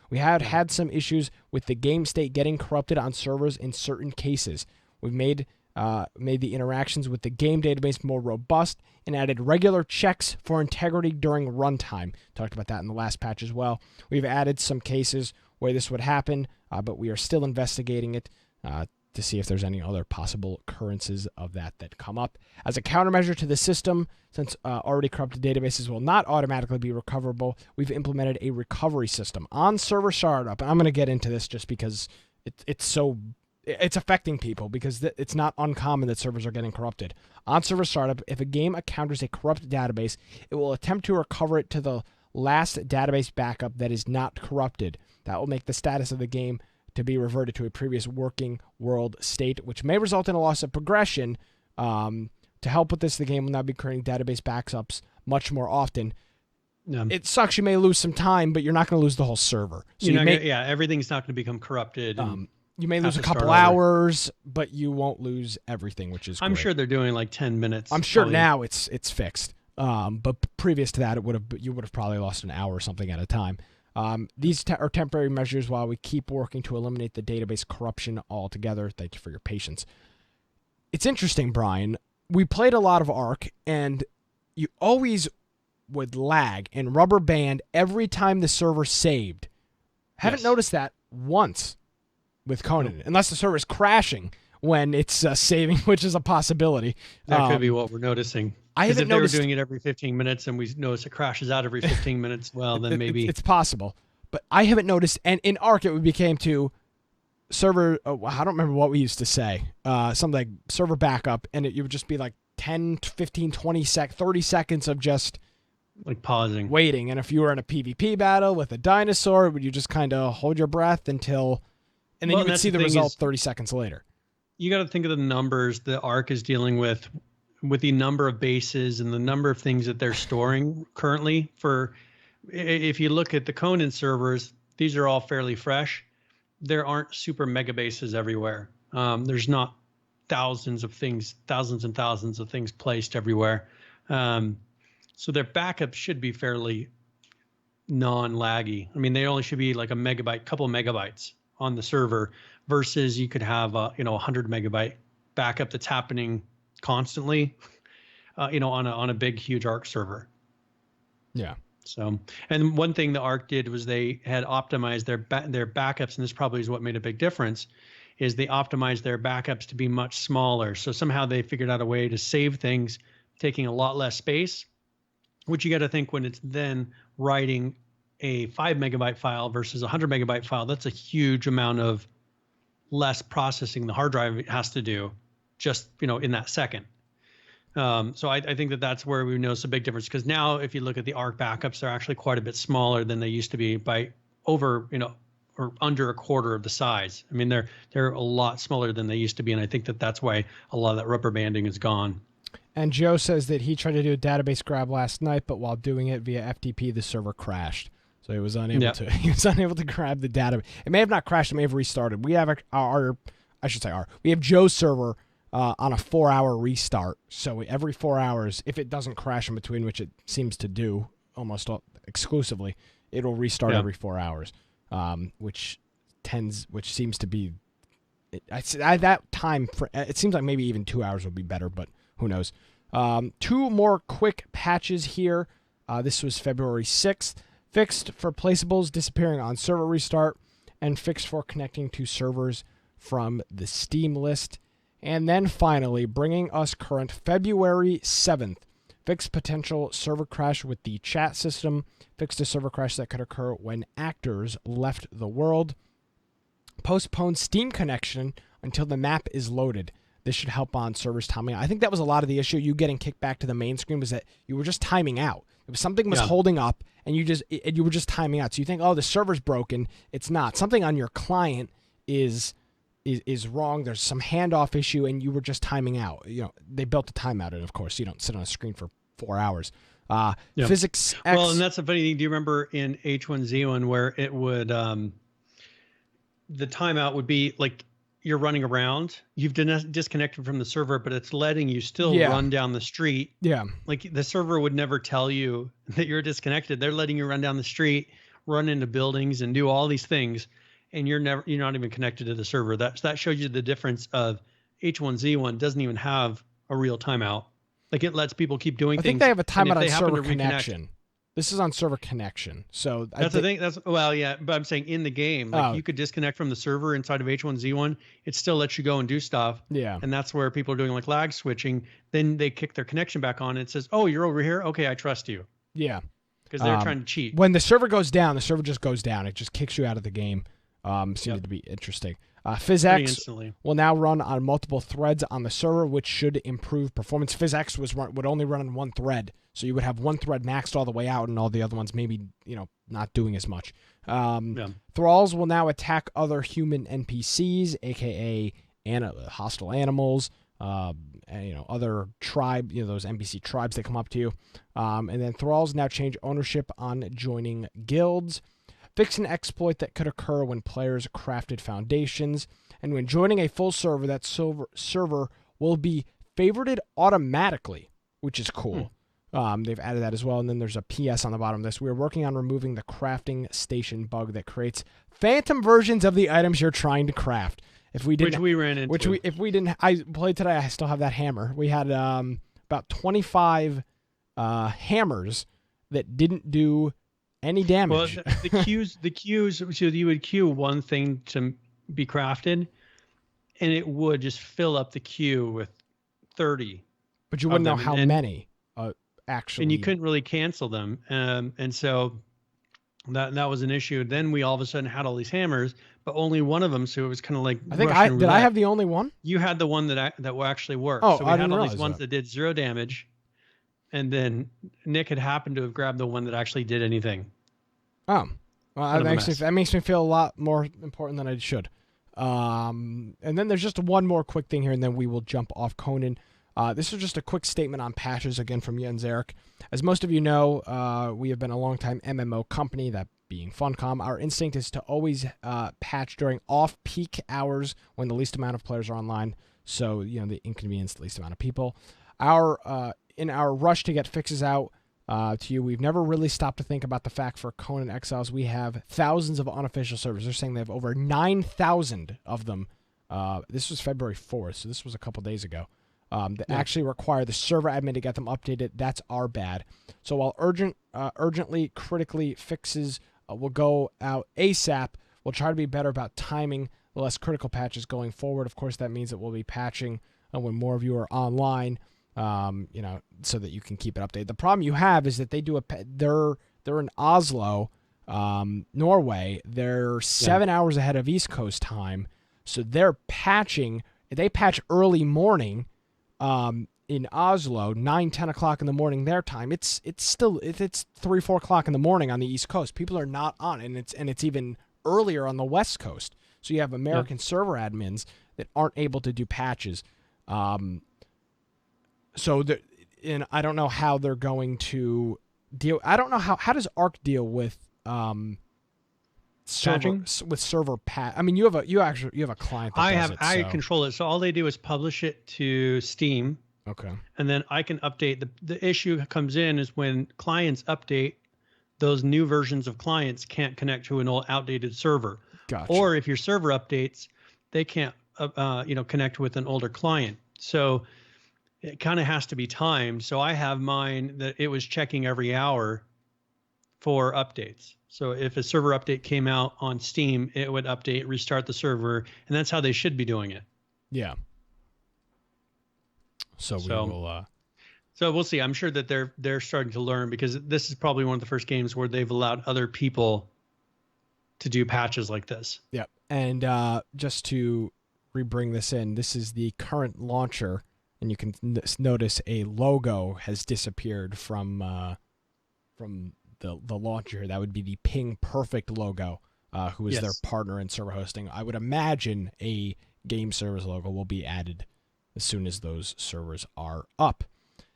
We had some issues with the game state getting corrupted on servers in certain cases. We've made the interactions with the game database more robust and added regular checks for integrity during runtime. Talked about that in the last patch as well. We've added some cases where this would happen, but we are still investigating it to see if there's any other possible occurrences of that come up. As a countermeasure to the system, since already corrupted databases will not automatically be recoverable, we've implemented a recovery system on server startup. And I'm going to get into this just because it's affecting people, because it's not uncommon that servers are getting corrupted. On server startup, if a game encounters a corrupt database, it will attempt to recover it to the last database backup that is not corrupted. That will make the status of the game to be reverted to a previous working world state, which may result in a loss of progression. To help with this, the game will now be creating database backups much more often. It sucks. You may lose some time, but you're not going to lose the whole server. So everything's not going to become corrupted. You may lose a to start couple over. hours, but you won't lose everything, which is I'm great. sure they're doing like 10 minutes. I'm sure probably. now it's fixed. But previous to that, you would have probably lost an hour or something at a time. These are temporary measures while we keep working to eliminate the database corruption altogether. Thank you for your patience. It's interesting, Brian. We played a lot of Ark, and you always would lag and rubber band every time the server saved. Haven't noticed that once with Conan, unless the server is crashing when it's saving, which is a possibility. That could be what we're noticing. I haven't If they noticed were doing it every 15 minutes and we notice it crashes out every 15 minutes, well, then maybe it's possible. But I haven't noticed. And in Ark, it became to server. I don't remember what we used to say. Something like server backup, and it would just be like 10, 15, 20 30 seconds of just like pausing, waiting. And if you were in a PvP battle with a dinosaur, would you just kind of hold your breath until, and then you would see the result 30 seconds later. You got to think of the numbers the Ark is dealing with the number of bases and the number of things that they're storing currently. If you look at the Conan servers, these are all fairly fresh. There aren't super mega bases everywhere. There's not thousands and thousands of things placed everywhere. So their backup should be fairly non-laggy. I mean, they only should be like a megabyte, couple of megabytes on the server, versus you could have a 100 megabyte backup that's happening constantly, on a big, huge Arc server. Yeah. So, and one thing the Arc did was they had optimized their backups, and this probably is what made a big difference, is they optimized their backups to be much smaller. So somehow they figured out a way to save things, taking a lot less space, which you got to think when it's then writing a 5 megabyte file versus a 100 megabyte file, that's a huge amount of less processing the hard drive has to do just, in that second. So I think that's where we notice a big difference, because now if you look at the Arc backups, they're actually quite a bit smaller than they used to be by over, or under a quarter of the size. I mean, they're a lot smaller than they used to be. And I think that's why a lot of that rubber banding is gone. And Joe says that he tried to do a database grab last night, but while doing it via FTP, the server crashed. So he was unable to. He was unable to grab the data. It may have not crashed. It may have restarted. We have we have Joe's server on a 4-hour restart. So every 4 hours, if it doesn't crash in between, which it seems to do almost exclusively, it'll restart every 4 hours, which seems to be. At that time, it seems like maybe even 2 hours would be better, but who knows? 2 more quick patches here. This was February 6th. Fixed for placeables disappearing on server restart, and fixed for connecting to servers from the Steam list. And then finally, bringing us current February 7th. Fixed potential server crash with the chat system. Fixed a server crash that could occur when actors left the world. Postpone Steam connection until the map is loaded. This should help on servers timing out. I think that was a lot of the issue. You getting kicked back to the main screen was that you were just timing out. It was something was holding up, and you were just timing out. So you think, oh, the server's broken. It's not. Something on your client is wrong. There's some handoff issue, and you were just timing out. They built a timeout, and of course, you don't sit on a screen for 4 hours. Physics X. Well, and that's a funny thing. Do you remember in H1Z1 where it would the timeout would be like, you're running around, you've disconnected from the server, but it's letting you still run down the street. Yeah. Like the server would never tell you that you're disconnected. They're letting you run down the street, run into buildings, and do all these things, and you're not even connected to the server. That shows you the difference of H1Z1 doesn't even have a real timeout. Like it lets people keep doing things. I think they have a timeout on server connection. This is on server connection. So that's the thing. But I'm saying in the game, like you could disconnect from the server inside of H1Z1. It still lets you go and do stuff. Yeah. And that's where people are doing like lag switching. Then they kick their connection back on. And it says, oh, you're over here. Okay, I trust you. Yeah. Because they're trying to cheat. When the server goes down, the server just goes down. It just kicks you out of the game. Seemed to be interesting. PhysX will now run on multiple threads on the server, which should improve performance. PhysX would only run on one thread, so you would have one thread maxed all the way out, and all the other ones maybe not doing as much. Thralls will now attack other human NPCs, aka hostile animals, other tribe, those NPC tribes that come up to you, and then Thralls now change ownership on joining guilds. Fix an exploit that could occur when players crafted foundations. And when joining a full server, that server will be favorited automatically, which is cool. They've added that as well. And then there's a PS on the bottom of this. We're working on removing the crafting station bug that creates phantom versions of the items you're trying to craft. If we didn't, which we ran into. If we didn't, I played today. I still have that hammer. We had about 25 hammers that didn't do any damage. Well, the queues. So you would queue one thing to be crafted, and it would just fill up the queue with 30. But you wouldn't know how many actually. And you couldn't really cancel them, and so that was an issue. Then we all of a sudden had all these hammers, but only one of them. So it was kind of like I think I have the only one. You had the one that will actually work. Oh, so we I had didn't all these realize ones that did 0 damage, and then Nick had happened to have grabbed the one that actually did anything. Oh, well, that makes me feel a lot more important than I should. And then there's just one more quick thing here, and then we will jump off Conan. This is just a quick statement on patches, again, from Jens Erik. As most of you know, we have been a long-time MMO company, that being Funcom. Our instinct is to always patch during off-peak hours when the least amount of players are online, so the inconvenience the least amount of people. In our rush to get fixes out to you, we've never really stopped to think about the fact for Conan Exiles we have thousands of unofficial servers. They're saying they have over 9,000 of them. This was February 4th, so this was a couple days ago. That actually require the server admin to get them updated. That's our bad. So while urgently, critically fixes will go out ASAP, we'll try to be better about timing the less critical patches going forward. Of course, that means that we'll be patching when more of you are online, so that you can keep it updated. The problem you have is that they're in Oslo, Norway. They're 7 hours ahead of East Coast time, so they're patching. They patch early morning. In Oslo, 9-10 o'clock in the morning their time. It's 3-4 o'clock in the morning on the East Coast. People are not on, and it's even earlier on the West Coast. So you have American server admins that aren't able to do patches. And I don't know how they're going to deal. I don't know how does Arc deal with server patch. I mean, you have a client. That I control it. So all they do is publish it to Steam. Okay. And then I can update. The issue comes in is when clients update, those new versions of clients can't connect to an old outdated server. Gotcha. Or if your server updates, they can't connect with an older client. So it kind of has to be timed. So I have mine that it was checking every hour for updates. So if a server update came out on Steam, it would update, restart the server, and that's how they should be doing it. Yeah. So we will. So we'll see. I'm sure that they're starting to learn, because this is probably one of the first games where they've allowed other people to do patches like this. Yep. And just to rebring this in, this is the current launcher, and you can notice a logo has disappeared from the launcher. That would be the Ping Perfect logo, who is their partner in server hosting. I would imagine a game service logo will be added as soon as those servers are up.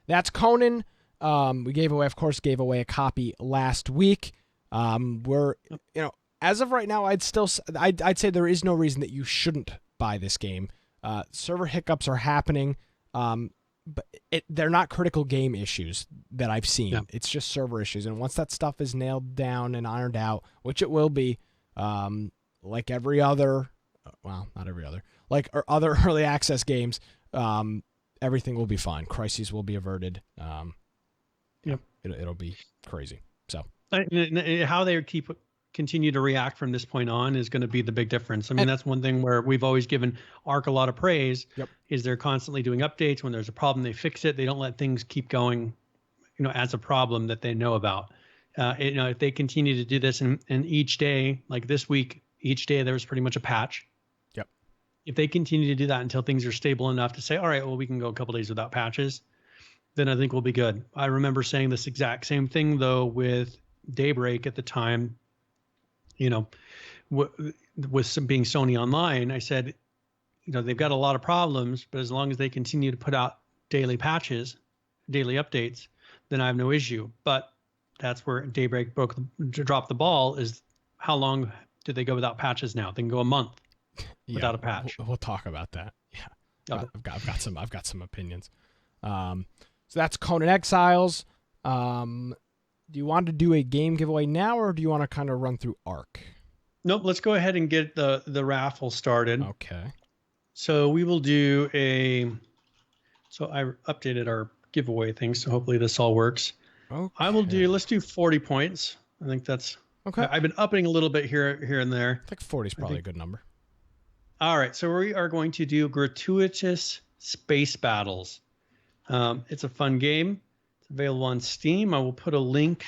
That's Conan. We gave away a copy last week. As of right now, I'd say there is no reason that you shouldn't buy this game. Server hiccups are happening. But they're not critical game issues that I've seen. Yeah. It's just server issues. And once that stuff is nailed down and ironed out, which it will be, like every other, well, not every other, like other early access games, everything will be fine. Crises will be averted. It'll be crazy. So how they continue to react from this point on is going to be the big difference. I mean, that's one thing where we've always given Arc a lot of praise. Yep. Is they're constantly doing updates. When there's a problem, they fix it. They don't let things keep going, as a problem that they know about. If they continue to do this, and each day, like this week, each day there was pretty much a patch. Yep. If they continue to do that until things are stable enough to say, all right, well, we can go a couple days without patches, then I think we'll be good. I remember saying this exact same thing though with Daybreak at the time. With some being Sony Online, I said, they've got a lot of problems, but as long as they continue to put out daily patches, daily updates, then I have no issue. But that's where Daybreak dropped the ball, is how long do they go without patches now? They can go a month. without a patch. We'll talk about that. Yeah, Okay. I've got some opinions. So that's Conan Exiles. Do you want to do a game giveaway now, or do you want to kind of run through Arc? Nope. Let's go ahead and get the raffle started. Okay. So we will do a. So I updated our giveaway thing, so hopefully this all works. Okay. I will do. Let's do 40 points. I think that's okay. I've been upping a little bit here and there. I think 40 is probably a good number. All right, so we are going to do gratuitous space battles. It's a fun game. It's available on Steam. I will put a link,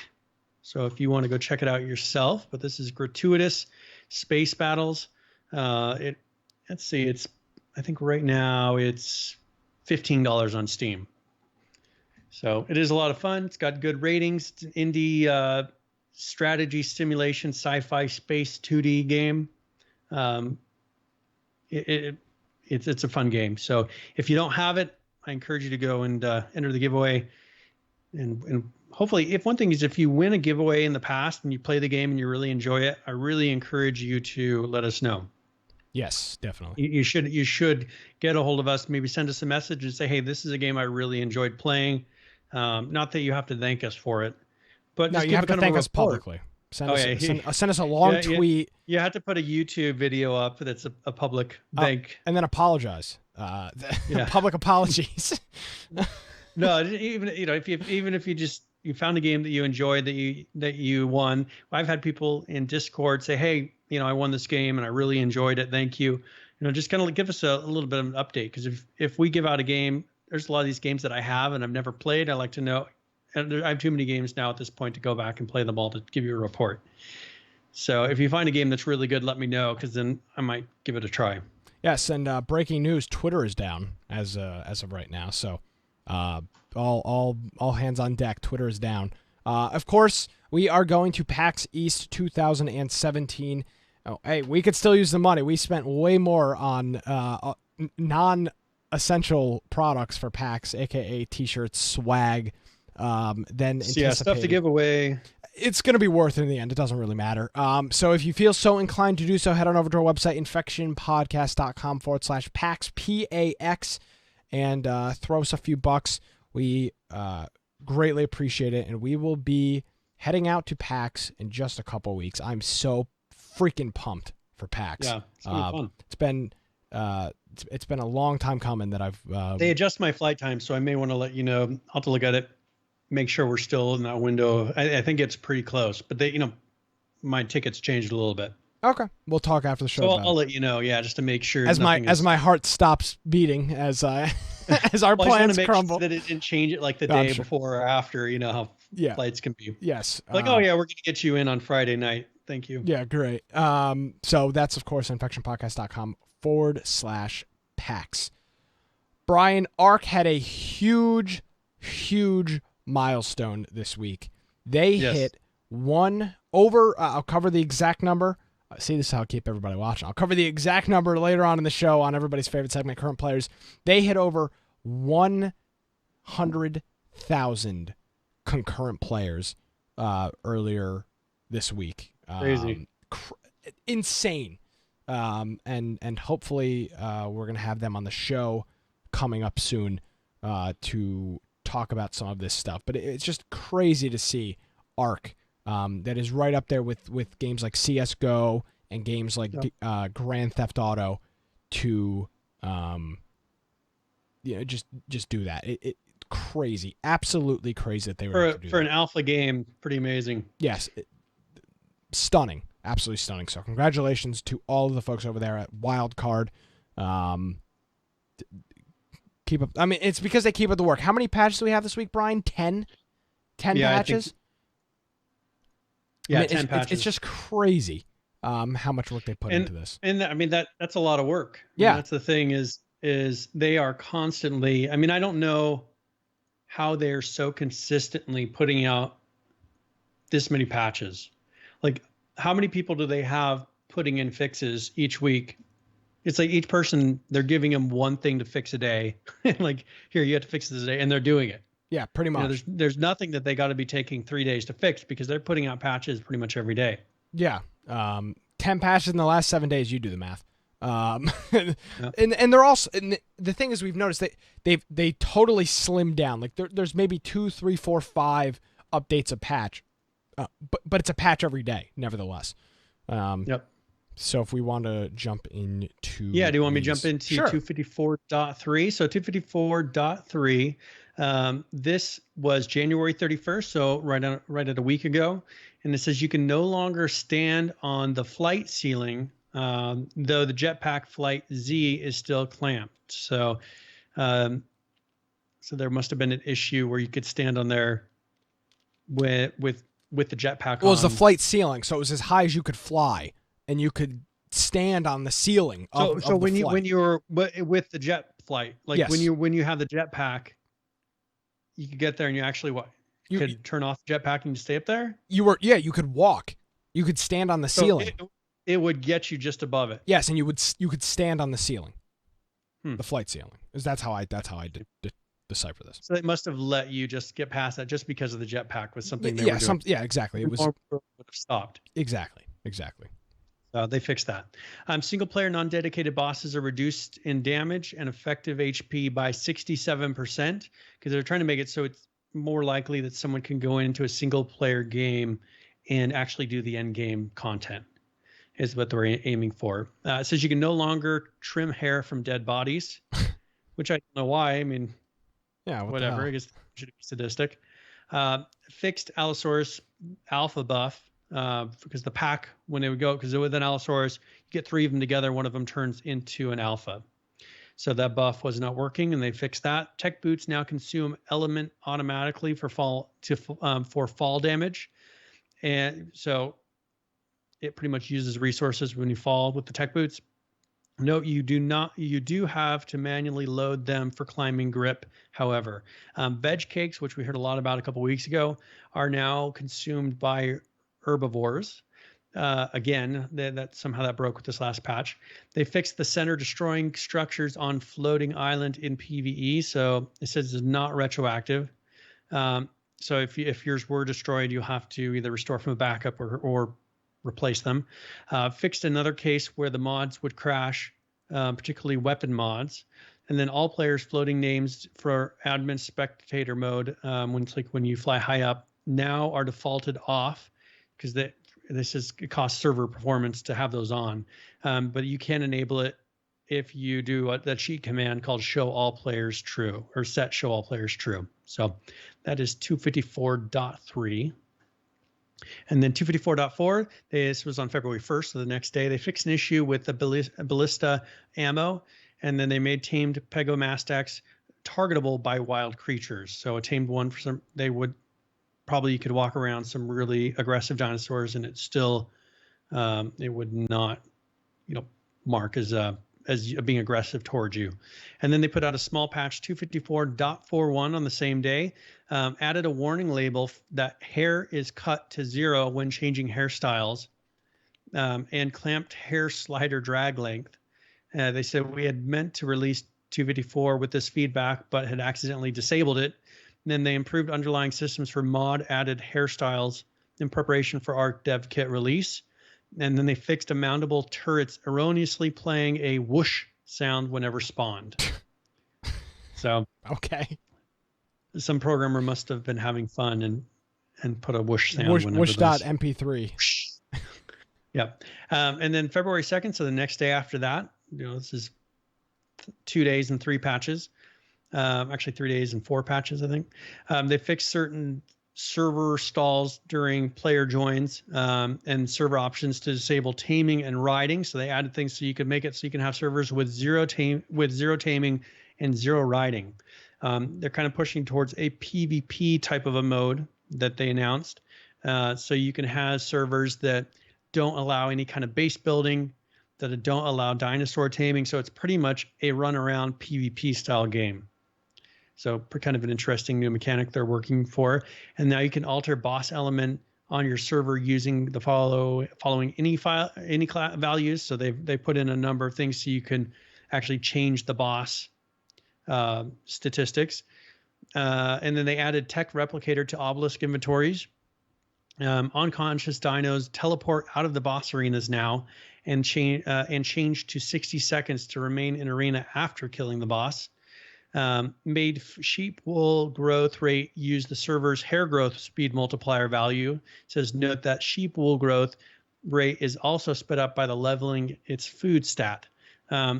so if you want to go check it out yourself. But this is gratuitous space battles. Let's see. I think right now it's $15 on Steam. So it is a lot of fun. It's got good ratings. It's an indie strategy simulation sci-fi space 2D game. It's a fun game. So if you don't have it, I encourage you to go and enter the giveaway. And hopefully, if you win a giveaway in the past and you play the game and you really enjoy it, I really encourage you to let us know. Yes, definitely. You should get a hold of us. Maybe send us a message and say, hey, this is a game I really enjoyed playing. Not that you have to thank us for it, but no, you have to thank us publicly. Send us a long tweet. You have to put a YouTube video up that's a public thank, and then apologize. Public apologies. No, even if you found a game that you enjoyed that you won. I've had people in Discord say, hey, I won this game and I really enjoyed it. Thank you. Just kind of give us a little bit of an update, because if we give out a game, there's a lot of these games that I have and I've never played. I like to know. And I have too many games now at this point to go back and play them all to give you a report. So if you find a game that's really good, let me know, because then I might give it a try. Yes, and breaking news: Twitter is down as of right now. So all hands on deck. Twitter is down. Of course, we are going to PAX East 2017. Oh, hey, we could still use the money. We spent way more on non-essential products for PAX, aka T-shirts, swag. Than anticipated. Stuff to give away. It's going to be worth it in the end. It doesn't really matter. So if you feel so inclined to do so, head on over to our website, infectionpodcast.com/PAX, PAX, and throw us a few bucks. We greatly appreciate it, and we will be heading out to PAX in just a couple weeks. I'm so freaking pumped for PAX. Yeah, it's fun. It's been a long time coming that I've. They adjust my flight time, so I may want to let you know. I'll have to look at it, make sure we're still in that window. I think it's pretty close, but my tickets changed a little bit. Okay, we'll talk after the show. So I'll let you know. Yeah, just to make sure. As my heart stops beating as as our plans crumble. Sure that it didn't change it like the day before or after. You know how flights can be. Yes. We're gonna get you in on Friday night. Thank you. Yeah, great. So that's of course infectionpodcast.com/PAX. Brian, Arc had a huge milestone this week. They hit I'll cover the exact number. See, this is how I keep everybody watching. I'll cover the exact number later on in the show on everybody's favorite segment, Current Players. They hit over 100,000 concurrent players earlier this week. Crazy. Insane. And hopefully we're going to have them on the show coming up soon to talk about some of this stuff. But it's just crazy to see Arc that is right up there with games like CSGO and games like Grand Theft Auto to just do that. It crazy, absolutely crazy that they were able to do for that. An alpha game. Pretty amazing. Yes, stunning, absolutely stunning. So congratulations to all of the folks over there at Wildcard. Keep up. I mean, it's because they keep up the work. How many patches do we have this week, Brian? 10 patches. 10 patches. It's just crazy how much work they put into this. And I mean that's a lot of work. Yeah, that's the thing is they are constantly. I mean, I don't know how they're so consistently putting out this many patches. Like, how many people do they have putting in fixes each week? It's like each person, they're giving them one thing to fix a day. Like, here, you have to fix this today, and they're doing it. Yeah, pretty much. There's nothing that they got to be taking 3 days to fix, because they're putting out patches pretty much every day. Yeah. 10 patches in the last 7 days. You do the math. Yeah. And they're also, and the thing is, we've noticed they totally slimmed down. Like there's maybe 2, 3, 4, 5 updates a patch, but it's a patch every day, nevertheless. Yep. So if we want to jump into Yeah, do you want me to jump into Sure. 254.3? So 254.3, this was January 31st, so right at a week ago, and it says you can no longer stand on the flight ceiling, though the jetpack flight Z is still clamped. So, so there must have been an issue where you could stand on there with the jetpack Well, it was the on. flight ceiling, so it was as high as you could fly, and you could stand on the ceiling of So the when flight. you're with the jet flight, like Yes. when you have the jetpack, you could get there and you actually You could turn off the jetpack and you stay up there. you could walk, you could stand on the So ceiling. it would get you just above it. Yes, and you could stand on the ceiling, Hmm. the flight ceiling. That's how I decipher this. So they must have let you just get past that just because of the jetpack was something they were doing. Exactly. It was Would have stopped. exactly. They fixed that. Single player non-dedicated bosses are reduced in damage and effective HP by 67% because they're trying to make it so it's more likely that someone can go into a single player game and actually do the end game content is what they're aiming for. It says you can no longer trim hair from dead bodies, which I don't know why. I mean, Yeah, whatever. I guess it should be sadistic. Fixed Allosaurus alpha buff. Because the pack, when they would go, because with an Allosaurus, you get 3 of them together, one of them turns into an alpha. So that buff was not working, and they fixed that. Tech boots now consume element automatically for fall damage, and so it pretty much uses resources when you fall with the tech boots. Note you do have to manually load them for climbing grip. However, veg cakes, which we heard a lot about a couple weeks ago, are now consumed by herbivores. Again, that somehow that broke with this last patch. They fixed the center destroying structures on floating island in PvE, so it says it's not retroactive. So if yours were destroyed, you'll have to either restore from a backup or replace them. Fixed another case where the mods would crash, particularly weapon mods. And then all players floating names for admin spectator mode, when you fly high up, now are defaulted off because it costs server performance to have those on. But you can enable it if you do that cheat command called show all players true or set show all players true. So that is 254.3. And then 254.4, this was on February 1st, so the next day, they fixed an issue with the ballista ammo, and then they made tamed Pegomastax targetable by wild creatures. So a tamed one, you could walk around some really aggressive dinosaurs, and it still, it would not, mark as being aggressive towards you. And then they put out a small patch 254.41 on the same day, added a warning label that hair is cut to 0 when changing hairstyles, and clamped hair slider drag length. They said we had meant to release 254 with this feedback, but had accidentally disabled it. And then they improved underlying systems for mod added hairstyles in preparation for Arc Dev Kit release. And then they fixed a mountable turrets erroneously playing a whoosh sound whenever spawned. So okay, some programmer must have been having fun and put a whoosh sound whenever whoosh.mp3. Yep. And then February 2nd, so the next day after that, this is 2 days and 3 patches. Actually 3 days and 4 patches, I think. They fixed certain server stalls during player joins, and server options to disable taming and riding. So they added things so you could make it so you can have servers with zero taming and 0 riding. They're kind of pushing towards a PvP type of a mode that they announced. So you can have servers that don't allow any kind of base building, that don't allow dinosaur taming. So it's pretty much a run around PvP style game. So kind of an interesting new mechanic they're working for. And now you can alter boss element on your server using the following any values. So they put in a number of things so you can actually change the boss statistics. And then they added tech replicator to obelisk inventories. Unconscious dinos teleport out of the boss arenas now, and changed to 60 seconds to remain in arena after killing the boss. Made sheep wool growth rate use the server's hair growth speed multiplier value. It says note that sheep wool growth rate is also sped up by the leveling its food stat.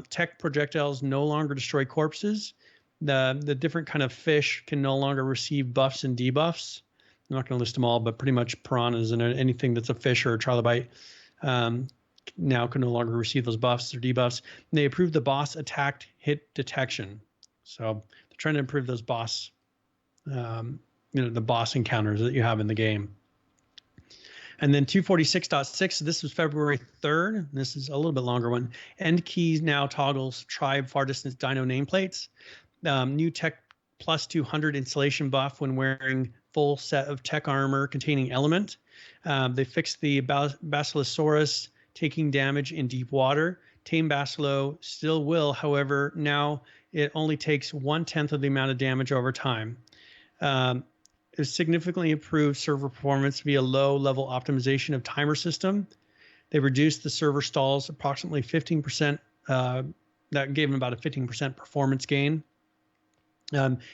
Tech projectiles no longer destroy corpses. The different kind of fish can no longer receive buffs and debuffs. I'm not going to list them all, but pretty much piranhas and anything that's a fish or a trilobite now can no longer receive those buffs or debuffs. And they improved the boss attack hit detection. So they're trying to improve those boss, the boss encounters that you have in the game. And then 246.6, this was February 3rd. This is a little bit longer one. End keys now toggles tribe far distance dino nameplates. New tech plus 200 installation buff when wearing full set of tech armor containing element. They fixed the Basilosaurus taking damage in deep water. Tame Basilo still will, however, now it only takes 1/10 of the amount of damage over time. It significantly improved server performance via low-level optimization of timer system. They reduced the server stalls approximately 15%. That gave them about a 15% performance gain.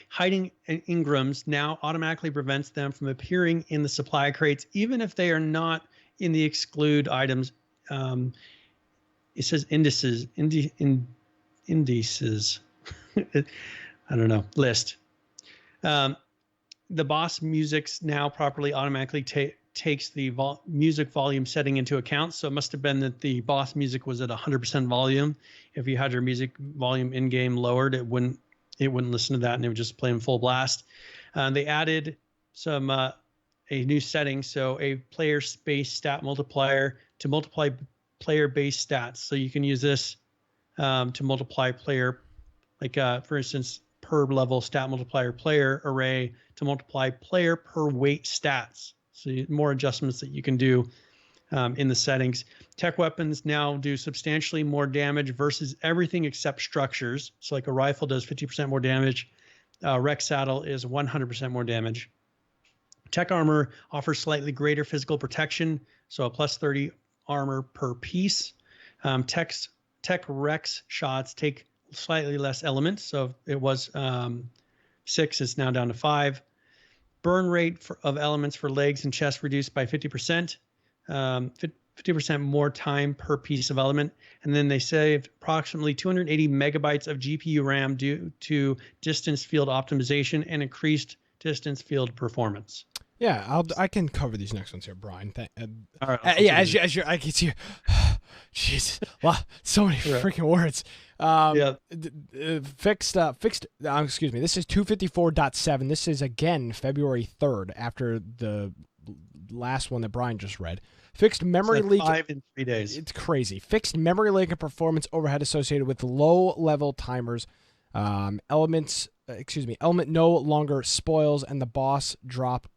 Hiding engrams now automatically prevents them from appearing in the supply crates, even if they are not in the exclude items. It says indices. I don't know, list. The boss music's now properly automatically takes the music volume setting into account. So it must have been that the boss music was at 100% volume. If you had your music volume in-game lowered, it wouldn't listen to that, and it would just play in full blast. They added some a new setting, so a player space stat multiplier to multiply player-based stats. So you can use this to multiply player, like for instance, per level stat multiplier player array to multiply player per weight stats. So more adjustments that you can do in the settings. Tech weapons now do substantially more damage versus everything except structures. So like a rifle does 50% more damage. Rex saddle is 100% more damage. Tech armor offers slightly greater physical protection. So a plus 30 armor per piece. Tech Rex shots take slightly less elements. So it was 6, it's now down to 5. Burn rate of elements for legs and chest reduced by 50%. 50% more time per piece of element. And then they saved approximately 280 megabytes of GPU RAM due to distance field optimization and increased distance field performance. Yeah, I can cover these next ones here, Brian. All right. I can see. Jeez, wow, so many freaking words. Fixed. Excuse me. This is 254.7. This is again February 3rd after the last one that Brian just read. Fixed memory leak. 5 in 3 days. It's crazy. Fixed memory leak and performance overhead associated with low-level timers. Element no longer spoils, and the boss drop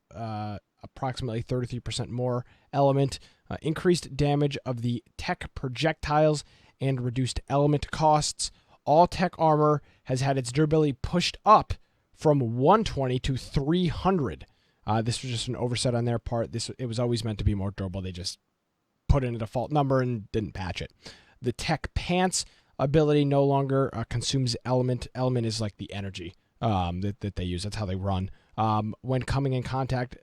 approximately 33% more element. Increased damage of the tech projectiles and reduced element costs. All tech armor has had its durability pushed up from 120 to 300. This was just an oversight on their part. It was always meant to be more durable. They just put in a default number and didn't patch it. The tech pants ability no longer consumes element. Element is like the energy that they use. That's how they run. When coming in contact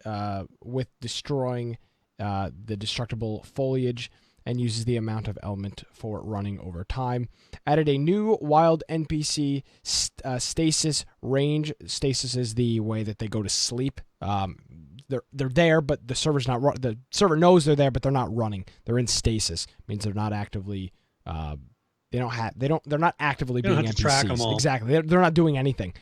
with destroying the destructible foliage, and uses the amount of element for running over time. Added a new wild NPC stasis range. Stasis is the way that they go to sleep. They're there, but the server's not. The server knows they're there, but they're not running. They're in stasis. It means they're not actively. They're not actively being NPCs. Track them all. Exactly. They're not doing anything.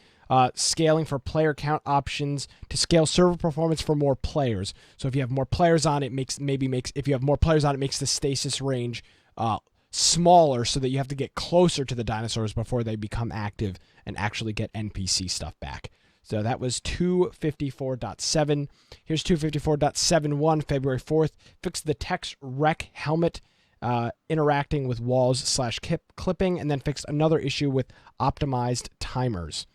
Scaling for player count options to scale server performance for more players. So if you have more players on, it makes the stasis range smaller, so that you have to get closer to the dinosaurs before they become active and actually get NPC stuff back. So that was 254.7. Here's 254.71, February 4th. Fix the text rec helmet interacting with walls / clipping, and then fixed another issue with optimized timers.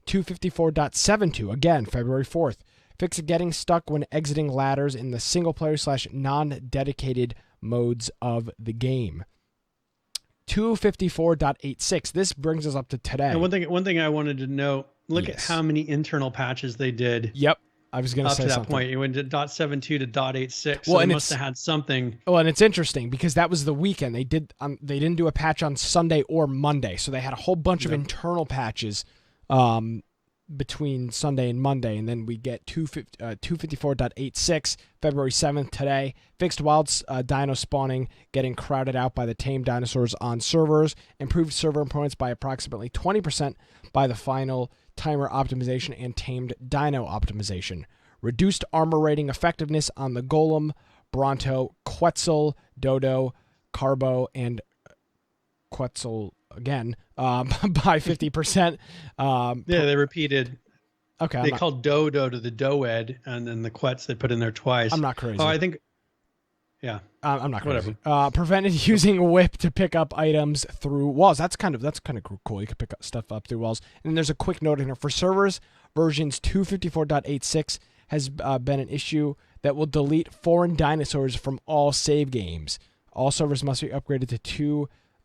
254.72, again, February 4th. Fix getting stuck when exiting ladders in the single-player / non-dedicated modes of the game. 254.86. This brings us up to today. And one thing I wanted to know, look Yes. at how many internal patches they did. Yep. I was going to say up to that something. point. You went to .72 to .86. Well, So they and must have had something. Well, and it's interesting because that was the weekend. They didn't do a patch on Sunday or Monday, so they had a whole bunch of internal patches between Sunday and Monday, and then we get 254.86 February 7th today. Fixed wild dino spawning, getting crowded out by the tame dinosaurs on servers. Improved server performance by approximately 20% by the final timer optimization and tamed dino optimization. Reduced armor rating effectiveness on the Golem, Bronto, Quetzal, Dodo, Carbo, and Quetzal again by 50%. They repeated. Okay. They called Dodo to the Doed, and then the Quetz they put in there twice. I'm not crazy. Oh, I think. Yeah. I'm not crazy. Whatever. Prevented using a whip to pick up items through walls. That's kind of cool. You can pick up stuff up through walls. And then there's a quick note in here for servers. Versions 254.86 has been an issue that will delete foreign dinosaurs from all save games. All servers must be upgraded to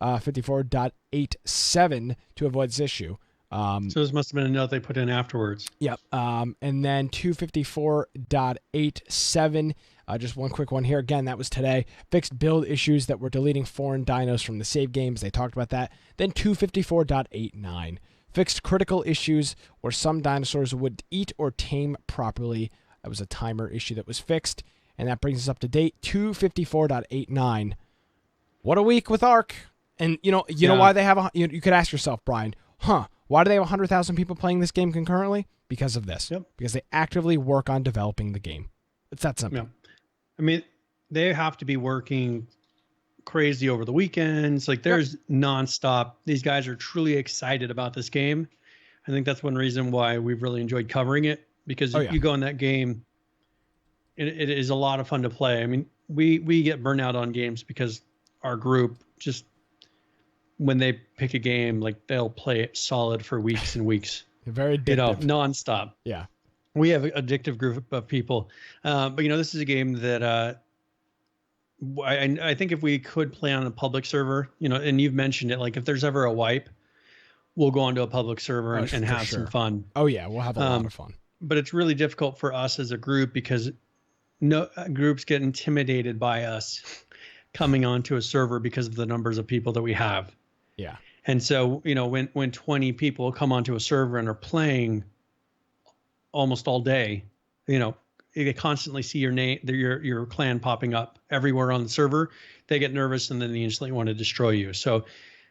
254.87 to avoid this issue. So this must have been a note they put in afterwards. Yep. And then 254.87. Just one quick one here. Again, that was today. Fixed build issues that were deleting foreign dinos from the save games. They talked about that. Then 254.89. Fixed critical issues where some dinosaurs would eat or tame properly. That was a timer issue that was fixed. And that brings us up to date. 254.89. What a week with Ark. And you know why they have you could ask yourself, Brian, why do they have 100,000 people playing this game concurrently? Because of this. Yep. Because they actively work on developing the game. It's that simple. Yeah. I mean, they have to be working crazy over the weekends. Like there's nonstop. These guys are truly excited about this game. I think that's one reason why we've really enjoyed covering it, because you go in that game, it is a lot of fun to play. I mean, we get burnt out on games because our group just, when they pick a game, like they'll play it solid for weeks and weeks. Very addictive. Nonstop. Yeah. We have an addictive group of people. But this is a game that I think if we could play on a public server, and you've mentioned it, like if there's ever a wipe, we'll go onto a public server and have some fun. Oh yeah, we'll have a lot of fun. But it's really difficult for us as a group because groups get intimidated by us coming onto a server because of the numbers of people that we have. Yeah. And so, when 20 people come onto a server and are playing almost all day, they constantly see your name, your clan popping up everywhere on the server. They get nervous and then they instantly want to destroy you. So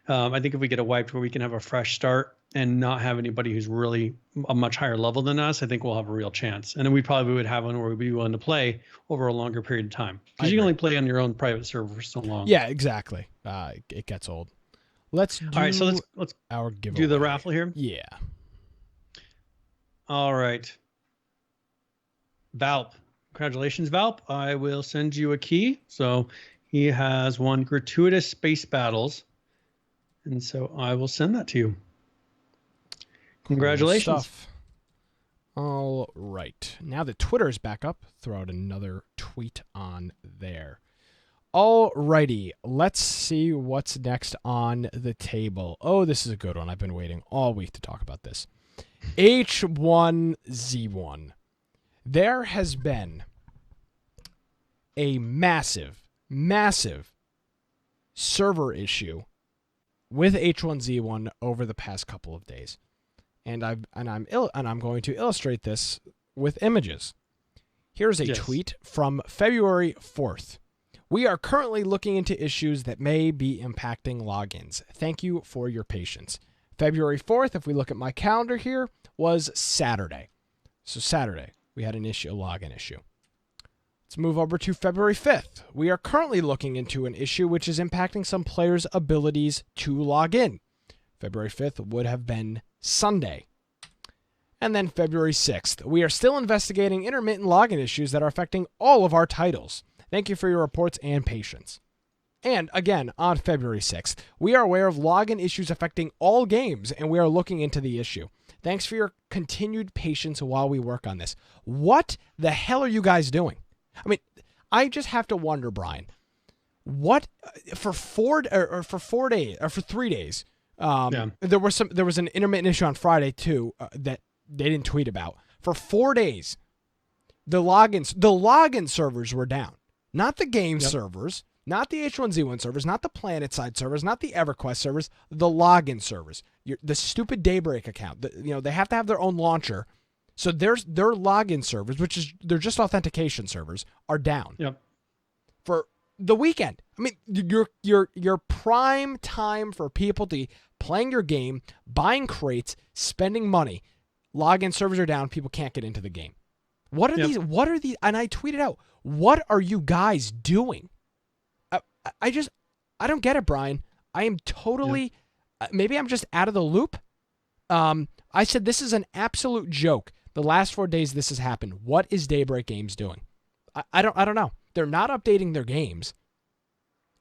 I think if we get a wiped where we can have a fresh start and not have anybody who's really a much higher level than us, I think we'll have a real chance. And then we probably would have one where we'd be willing to play over a longer period of time, because you can only play on your own private server for so long. Yeah, exactly. It gets old. Let's do all right, so let's our giveaway. Do the raffle here. Yeah. All right. Valp. Congratulations, Valp. I will send you a key. So he has won gratuitous space battles. And so I will send that to you. Congratulations. Cool stuff. All right. Now that Twitter is back up, throw out another tweet on there. All righty. Let's see what's next on the table. Oh, this is a good one. I've been waiting all week to talk about this. H1Z1. There has been a massive server issue with H1Z1 over the past couple of days. And I'm going to illustrate this with images. Here's a tweet from February 4th. We are currently looking into issues that may be impacting logins. Thank you for your patience. February 4th, if we look at my calendar here, was Saturday. So Saturday, we had an issue, a login issue. Let's move over to February 5th. We are currently looking into an issue which is impacting some players' abilities to log in. February 5th would have been Sunday. And then February 6th, we are still investigating intermittent login issues that are affecting all of our titles. Thank you for your reports and patience. And again, on February 6th, we are aware of login issues affecting all games, and we are looking into the issue. Thanks for your continued patience while we work on this. What the hell are you guys doing? I mean, I just have to wonder, Brian, What for 4 days or for 3 days? Yeah. There was an intermittent issue on Friday too that they didn't tweet about. For 4 days, the login servers were down. Not the game servers, not the H1Z1 servers, not the PlanetSide servers, not the EverQuest servers, the login servers. The stupid Daybreak account. They have to have their own launcher. So their login servers, they're just authentication servers, are down. Yep. For the weekend. I mean, your prime time for people to be playing your game, buying crates, spending money. Login servers are down. People can't get into the game. What are these? What are these? And I tweeted out, what are you guys doing? I don't get it, Brian. I am totally, maybe I'm just out of the loop. I said this is an absolute joke. The last 4 days this has happened. What is Daybreak Games doing? I don't know. They're not updating their games,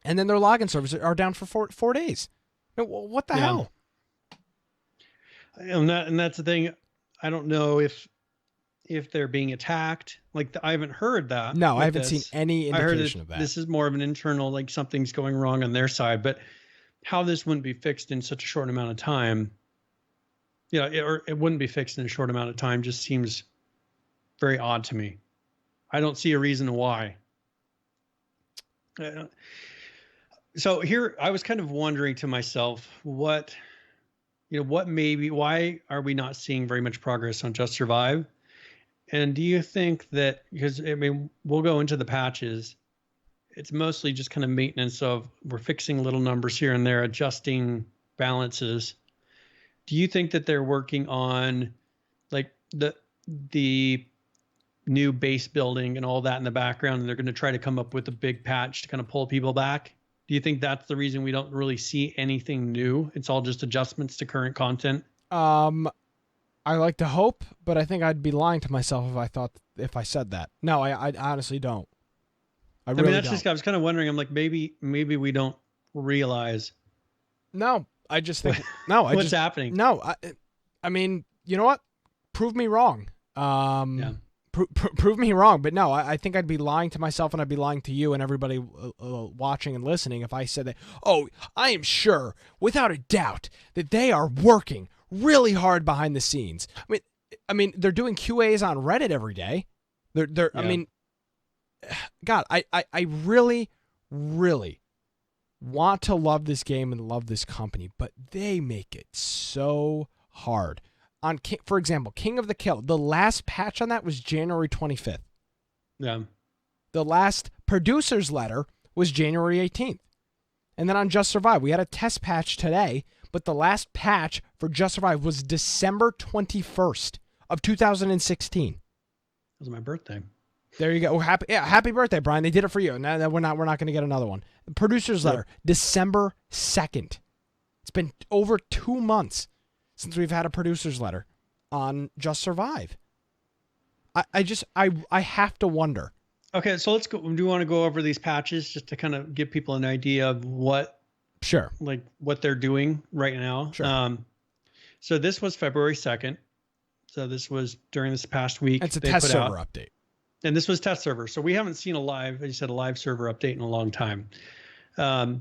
and then their login servers are down for 4 days. What the hell? And that's the thing. I don't know if they're being attacked. Like, I haven't heard that. No, I haven't seen any indication of that. This is more of an internal, like something's going wrong on their side. But how this wouldn't be fixed in such a short amount of time, or it wouldn't be fixed in a short amount of time, just seems very odd to me. I don't see a reason why. So here, I was kind of wondering to myself, why are we not seeing very much progress on Just Survive? And do you think that, because I mean, we'll go into the patches, it's mostly just kind of maintenance of we're fixing little numbers here and there, adjusting balances. Do you think that they're working on like the new base building and all that in the background, and they're going to try to come up with a big patch to kind of pull people back? Do you think that's the reason we don't really see anything new? It's all just adjustments to current content? I like to hope, but I think I'd be lying to myself if I said that. No, I honestly don't. I really don't. I was kind of wondering. I'm like, maybe we don't realize. No, I just think what's happening. No, I mean, you know what? Prove me wrong. Prove me wrong, but no, I think I'd be lying to myself, and I'd be lying to you and everybody watching and listening if I said that. Oh, I am sure, without a doubt, that they are working really hard behind the scenes. I mean, they're doing QAs on Reddit every day. I mean, God, I really, really want to love this game and love this company, but they make it so hard. For example, King of the Kill, the last patch on that was January 25th. Yeah. The last producer's letter was January 18th. And then on Just Survive, we had a test patch today, but the last patch for Just Survive was December 21st of 2016. That was my birthday. There you go. Happy birthday, Brian. They did it for you. Now we're not going to get another one. The producer's letter, December 2nd. It's been over 2 months since we've had a producer's letter on Just Survive. I have to wonder. Okay, so let's go. Do you want to go over these patches just to kind of give people an idea of what they're doing right now? Sure. So this was February 2nd. So this was during this past week. It's a test server update. And this was test server. So we haven't seen a live server update in a long time. But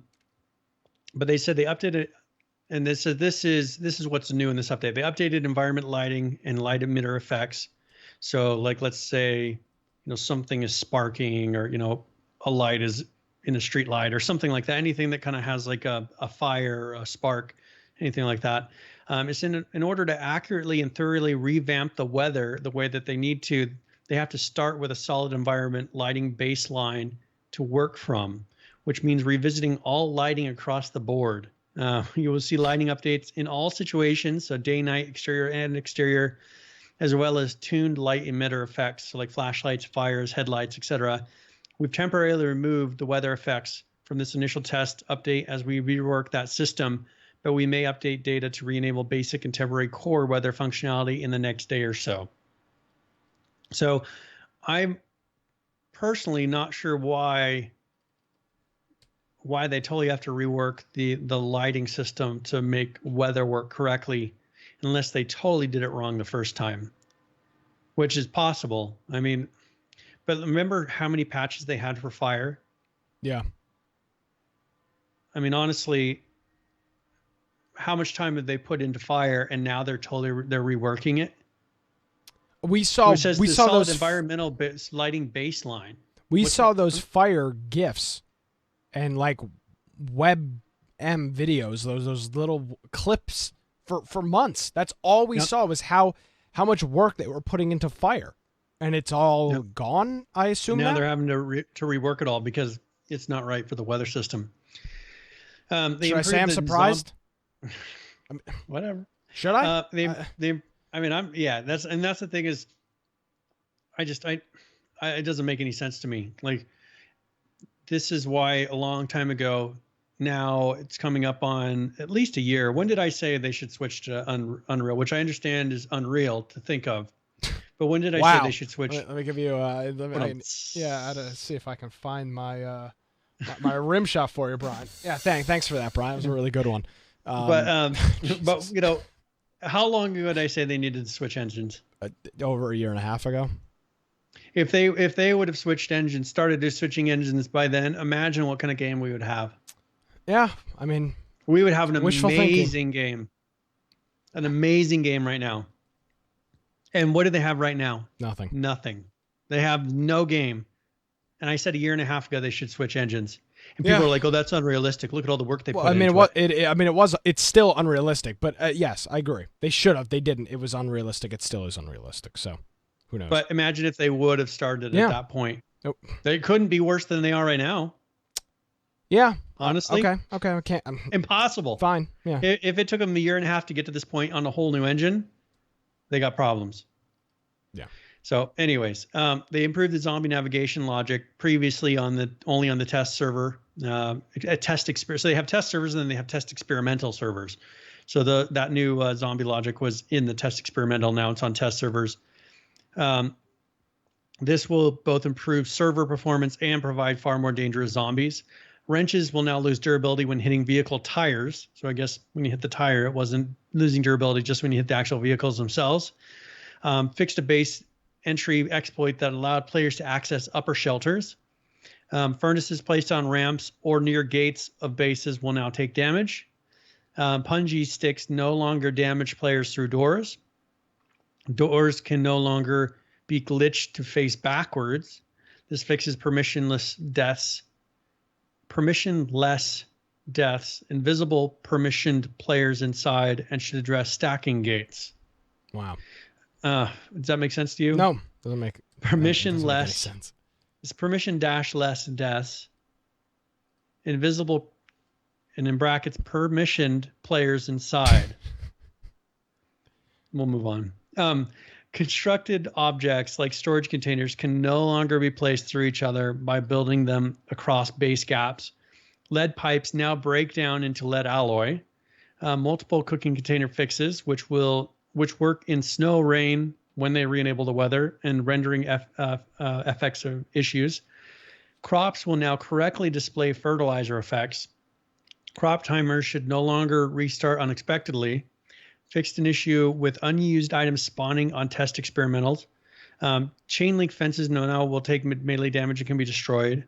they said they updated, and this is what's new in this update. They updated environment lighting and light emitter effects. So like, let's say, something is sparking, or, a light is in a street light or something like that. Anything that kind of has like a fire, a spark, anything like that. It's in order to accurately and thoroughly revamp the weather the way that they need to. They have to start with a solid environment lighting baseline to work from, which means revisiting all lighting across the board. You will see lighting updates in all situations, so day, night, exterior, and exterior, as well as tuned light emitter effects, so like flashlights, fires, headlights, etc. We've temporarily removed the weather effects from this initial test update as we rework that system, but we may update data to re-enable basic and temporary core weather functionality in the next day or so. So I'm personally not sure why they totally have to rework the lighting system to make weather work correctly, unless they totally did it wrong the first time, which is possible. I mean, but remember how many patches they had for fire? Yeah. I mean, honestly, how much time have they put into Fire, and now they're reworking it? We saw It says we the saw solid those environmental lighting baseline. we What's saw that? those Fire GIFs and like web M videos, those little clips for months. That's all we saw was how much work they were putting into Fire, and it's all gone. I assume now now they're having to rework it all because it's not right for the weather system. Should I say I'm surprised? Whatever. Should I? I mean, that's the thing is, it doesn't make any sense to me. Like, this is why a long time ago, now it's coming up on at least a year. When did I say they should switch to Unreal, which I understand is unreal to think of, but when did I say they should switch? Let me give you, I had to see if I can find my rim shot for you, Brian. Yeah, thanks for that, Brian. It was a really good one. But how long ago did I say they needed to switch engines? Over a year and a half ago. If they would have switched engines, started switching engines by then, imagine what kind of game we would have. Yeah, I mean, we would have an amazing game. An amazing game right now. And what do they have right now? Nothing. They have no game. And I said a year and a half ago they should switch engines. And people are like, "Oh, that's unrealistic. Look at all the work they put into it." It's still unrealistic, but yes, I agree. They should have. They didn't. It was unrealistic. It still is unrealistic. So, who knows? But imagine if they would have started at that point. Nope. They couldn't be worse than they are right now. Yeah. Honestly. Okay. I can't. Impossible. Fine. Yeah. If it took them a year and a half to get to this point on a whole new engine, they got problems. Yeah. So, anyways, they improved the zombie navigation logic previously only on the test server, So they have test servers and then they have test experimental servers. So that new zombie logic was in the test experimental. Now it's on test servers. This will both improve server performance and provide far more dangerous zombies. Wrenches will now lose durability when hitting vehicle tires. So I guess when you hit the tire, it wasn't losing durability just when you hit the actual vehicles themselves. Fixed a base entry exploit that allowed players to access upper shelters. Furnaces placed on ramps or near gates of bases will now take damage. Punji sticks no longer damage players through doors. Doors can no longer be glitched to face backwards. This fixes permissionless deaths, invisible permissioned players inside, and should address stacking gates. Wow. Does that make sense to you? No, doesn't make permissionless sense. It's permission-less deaths, invisible, and in brackets, permissioned players inside. We'll move on. Constructed objects like storage containers can no longer be placed through each other by building them across base gaps. Lead pipes now break down into lead alloy. Multiple cooking container fixes, which work in snow, rain, when they re-enable the weather, and rendering effects of issues. Crops will now correctly display fertilizer effects. Crop timers should no longer restart unexpectedly. Fixed an issue with unused items spawning on test experimentals. Chain link fences now will take melee damage and can be destroyed.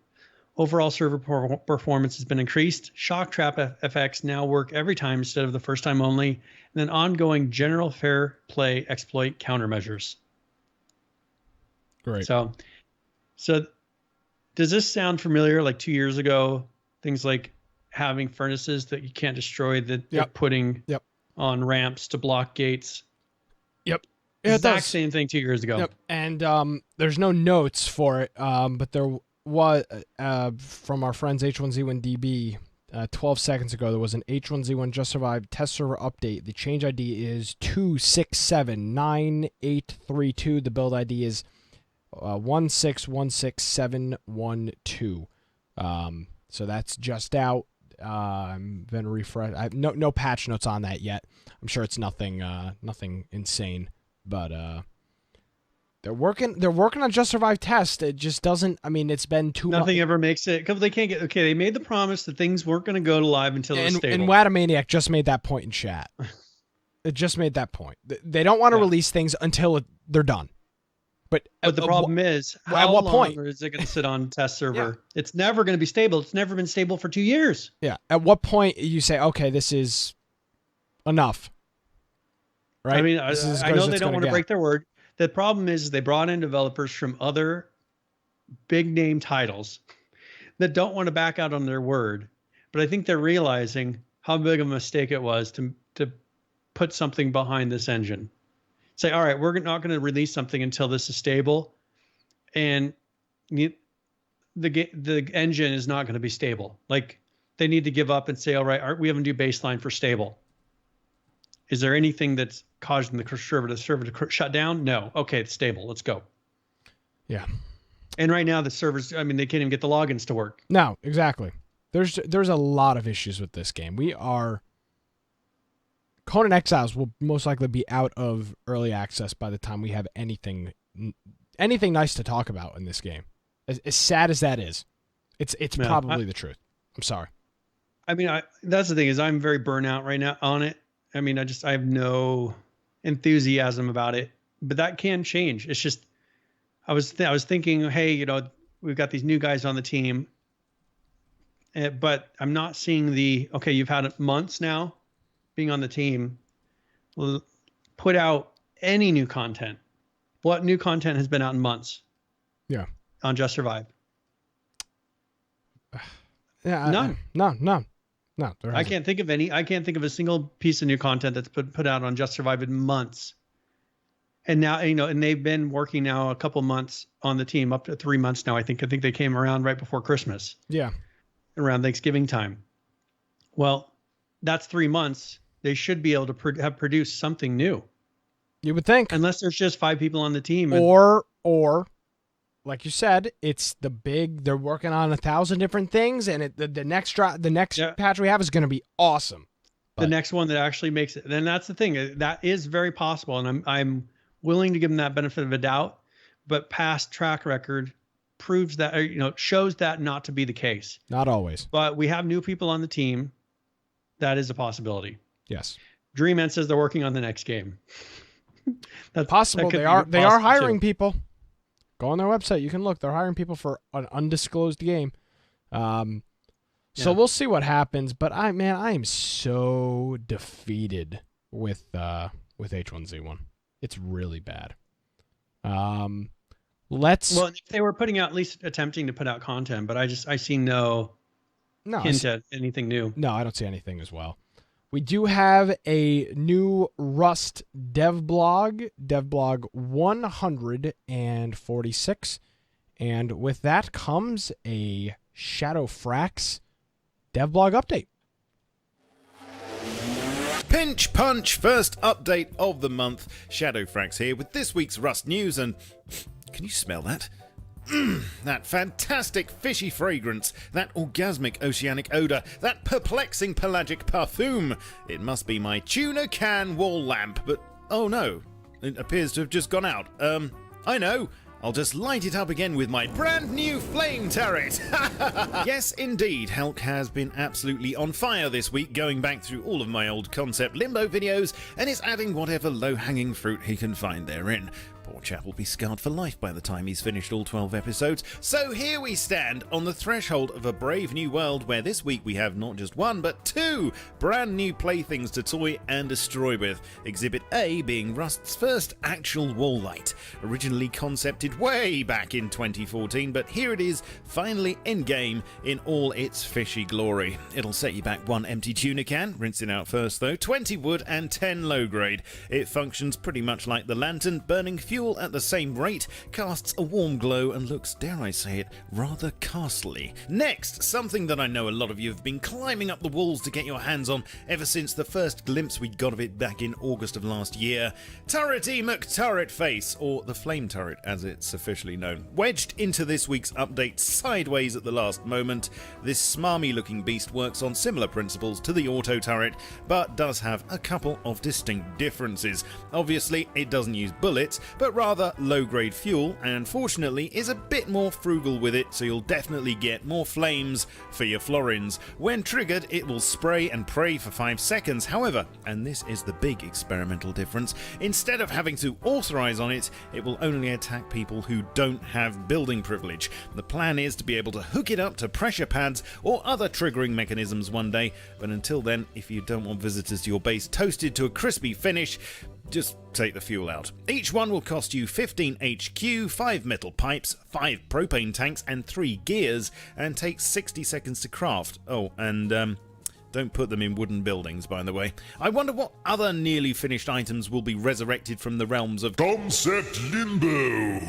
Overall server performance has been increased. Shock trap effects now work every time instead of the first time only. And then ongoing general fair play exploit countermeasures. Great. So does this sound familiar? Like 2 years ago, things like having furnaces that you can't destroy that they're putting on ramps to block gates. Yep. Exact same thing 2 years ago. Yep. And there's no notes for it, but there was from our friends H1Z1 DB 12 seconds ago. There was an H1Z1 Just Survived test server update. The change ID is 2679832. The build ID is 1616712. So that's just out. Been refreshed. I have no patch notes on that yet. I'm sure it's nothing insane, but they're working on Just Survive test. It just doesn't. I mean, it's been too. Nothing ever makes it because they can't get. Okay, they made the promise that things weren't going to go live until it was stable. And Watamaniac just made that point in chat. It just made that point. They don't want to release things until they're done. But the problem is, at how what long point? is it going to sit on test server? Yeah. It's never going to be stable. It's never been stable for 2 years. Yeah. At what point you say, okay, this is enough? Right? I mean, This is as I good as know they it's don't gonna want to get. break their word. The problem is they brought in developers from other big name titles that don't want to back out on their word. But I think they're realizing how big of a mistake it was to put something behind this engine. Say, all right, we're not going to release something until this is stable, and the engine is not going to be stable. Like, they need to give up and say, all right, we have a new baseline for stable. Is there anything that's causing the server to shut down? No. Okay, it's stable. Let's go. Yeah. And right now the servers, I mean, they can't even get the logins to work. No, exactly. There's a lot of issues with this game. Conan Exiles will most likely be out of early access by the time we have anything nice to talk about in this game. As sad as that is, it's probably the truth. I'm sorry. I mean, that's the thing is I'm very burnout right now on it. I mean, I have no enthusiasm about it, but that can change. It's just, I was thinking, hey, you know, we've got these new guys on the team, but I'm not seeing okay, you've had months now being on the team, put out any new content. What new content has been out in months? Yeah. On Just Survive. Yeah. None. No. I can't think of any. I can't think of a single piece of new content that's put out on Just Survive in months. And now, you know, and they've been working now a couple months on the team, up to 3 months now. I think they came around right before Christmas. Yeah. Around Thanksgiving time. Well, that's 3 months. They should be able to have produced something new. You would think. Unless there's just 5 people on the team. Or like you said, it's they're working on 1,000 different things, and the next patch we have is going to be awesome. The next one that actually makes it. Then that's the thing. That is very possible. And I'm willing to give them that benefit of a doubt, but past track record proves that, you know, shows that not to be the case. Not always. But we have new people on the team. That is a possibility. Yes. DreamEnt says they're working on the next game. That's possible. They are hiring people. Go on their website. You can look. They're hiring people for an undisclosed game. So we'll see what happens. But I am so defeated with H1Z1. It's really bad. Well, if they were putting out, at least attempting to put out content, but I see no hint at anything new. No, I don't see anything as well. We do have a new Rust dev blog 146, and with that comes a Shadowfrax dev blog update. Pinch Punch, first update of the month. Shadowfrax here with this week's Rust news, and can you smell that? That fantastic fishy fragrance, that orgasmic oceanic odour, that perplexing pelagic parfum. It must be my tuna can wall lamp, but oh no, it appears to have just gone out. I know. I'll just light it up again with my brand new flame turret. Yes, indeed, Helk has been absolutely on fire this week, going back through all of my old concept Limbo videos, and is adding whatever low-hanging fruit he can find therein. Poor chap will be scarred for life by the time he's finished all 12 episodes. So here we stand on the threshold of a brave new world where this week we have not just one, but 2 brand new playthings to toy and destroy with. Exhibit A being Rust's first actual wall light, originally concepted way back in 2014, but here it is, finally in-game in all its fishy glory. It'll set you back 1 empty tuna can, rinse it out first though, 20 wood and 10 low grade. It functions pretty much like the lantern, burning fuel at the same rate, casts a warm glow, and looks, dare I say it, rather castly. Next, something that I know a lot of you have been climbing up the walls to get your hands on ever since the first glimpse we got of it back in August of last year. Turrety McTurret Face, or the Flame Turret as it's officially known. Wedged into this week's update sideways at the last moment, this smarmy looking beast works on similar principles to the auto turret, but does have a couple of distinct differences. Obviously, it doesn't use bullets, but but rather low-grade fuel, and fortunately is a bit more frugal with it, so you'll definitely get more flames for your florins. When triggered, it will spray and pray for 5 seconds. However, and this is the big experimental difference, instead of having to authorize on it, it will only attack people who don't have building privilege. The plan is to be able to hook it up to pressure pads or other triggering mechanisms one day, but until then, if you don't want visitors to your base toasted to a crispy finish, just take the fuel out. Each one will cost you 15 HQ, 5 metal pipes, 5 propane tanks, and 3 gears, and takes 60 seconds to craft. Oh, and don't put them in wooden buildings, by the way. I wonder what other nearly finished items will be resurrected from the realms of Concept Limbo.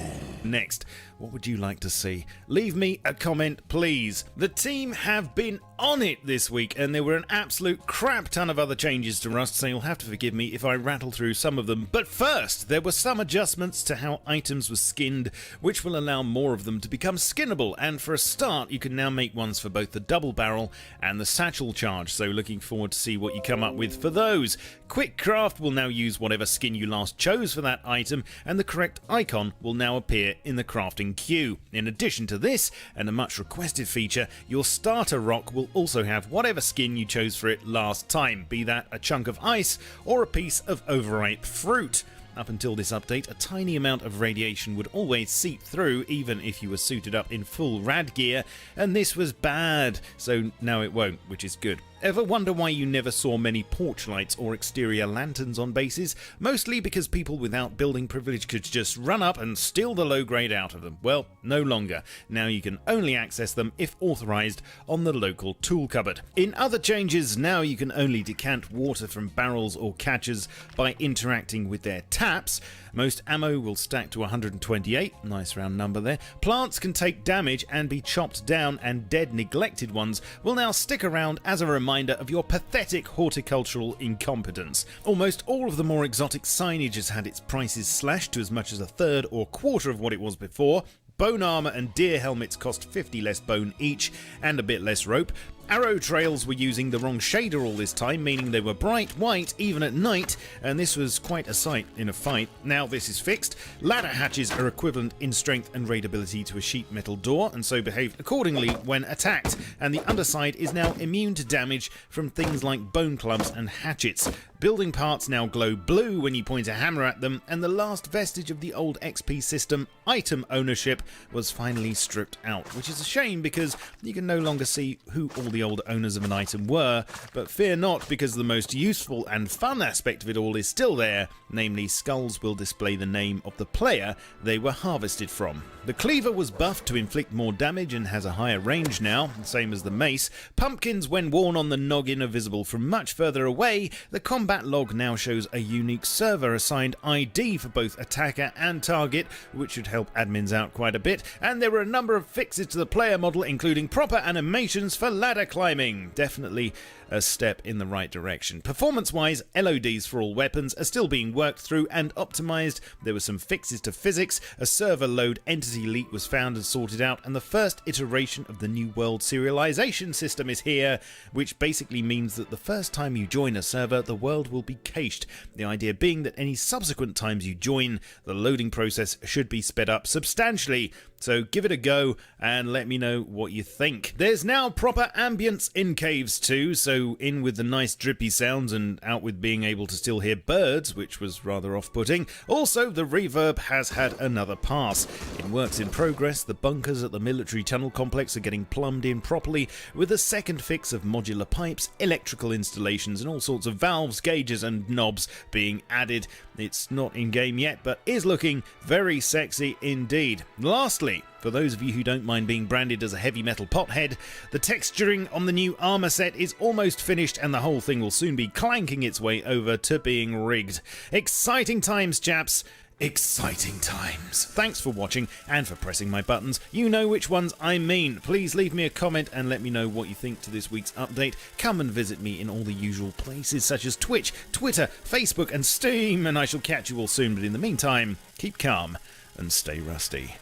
Next, what would you like to see? Leave me a comment, please. The team have been on it this week, and there were an absolute crap ton of other changes to Rust, so you'll have to forgive me if I rattle through some of them. But first, there were some adjustments to how items were skinned, which will allow more of them to become skinnable, and for a start, you can now make ones for both the double barrel and the satchel charge, so looking forward to see what you come up with for those. Quick Craft will now use whatever skin you last chose for that item, and the correct icon will now appear in the crafting queue. In addition to this, and a much requested feature, your starter rock will also have whatever skin you chose for it last time, be that a chunk of ice or a piece of overripe fruit. Up until this update, a tiny amount of radiation would always seep through, even if you were suited up in full rad gear, and this was bad, so now it won't, which is good. Ever wonder why you never saw many porch lights or exterior lanterns on bases? Mostly because people without building privilege could just run up and steal the low grade out of them. Well, no longer. Now you can only access them if authorized on the local tool cupboard. In other changes, now you can only decant water from barrels or catches by interacting with their taps. Most ammo will stack to 128, nice round number there. Plants can take damage and be chopped down, and dead neglected ones will now stick around as a reminder of your pathetic horticultural incompetence. Almost all of the more exotic signage has had its prices slashed to as much as a third or quarter of what it was before. Bone armor and deer helmets cost 50 less bone each and a bit less rope. Arrow trails were using the wrong shader all this time, meaning they were bright white even at night, and this was quite a sight in a fight. Now this is fixed. Ladder hatches are equivalent in strength and raid ability to a sheet metal door, and so behave accordingly when attacked, and the underside is now immune to damage from things like bone clubs and hatchets. Building parts now glow blue when you point a hammer at them, and the last vestige of the old XP system, item ownership, was finally stripped out, which is a shame because you can no longer see who all the old owners of an item were, but fear not, because the most useful and fun aspect of it all is still there, namely skulls will display the name of the player they were harvested from. The cleaver was buffed to inflict more damage and has a higher range now, same as the mace. Pumpkins, when worn on the noggin, are visible from much further away. The combat log now shows a unique server assigned ID for both attacker and target, which should help admins out quite a bit, and there were a number of fixes to the player model, including proper animations for ladder climbing. Definitely a step in the right direction. Performance-wise, LODs for all weapons are still being worked through and optimized. There were some fixes to physics, a server load entity leak was found and sorted out, and the first iteration of the new world serialization system is here, which basically means that the first time you join a server, the world will be cached. The idea being that any subsequent times you join, the loading process should be sped up substantially. So give it a go and let me know what you think. There's now proper ambience in caves too, so in with the nice drippy sounds and out with being able to still hear birds, which was rather off-putting. Also, the reverb has had another pass. In works in progress, the bunkers at the military tunnel complex are getting plumbed in properly, with a second fix of modular pipes, electrical installations and all sorts of valves, gauges and knobs being added. It's not in-game yet, but is looking very sexy indeed. Lastly, for those of you who don't mind being branded as a heavy metal pothead, the texturing on the new armor set is almost finished and the whole thing will soon be clanking its way over to being rigged. Exciting times, chaps. Exciting times. Thanks for watching and for pressing my buttons. You know which ones I mean. Please leave me a comment and let me know what you think to this week's update. Come and visit me in all the usual places such as Twitch, Twitter, Facebook and Steam, and I shall catch you all soon. But in the meantime, keep calm and stay rusty.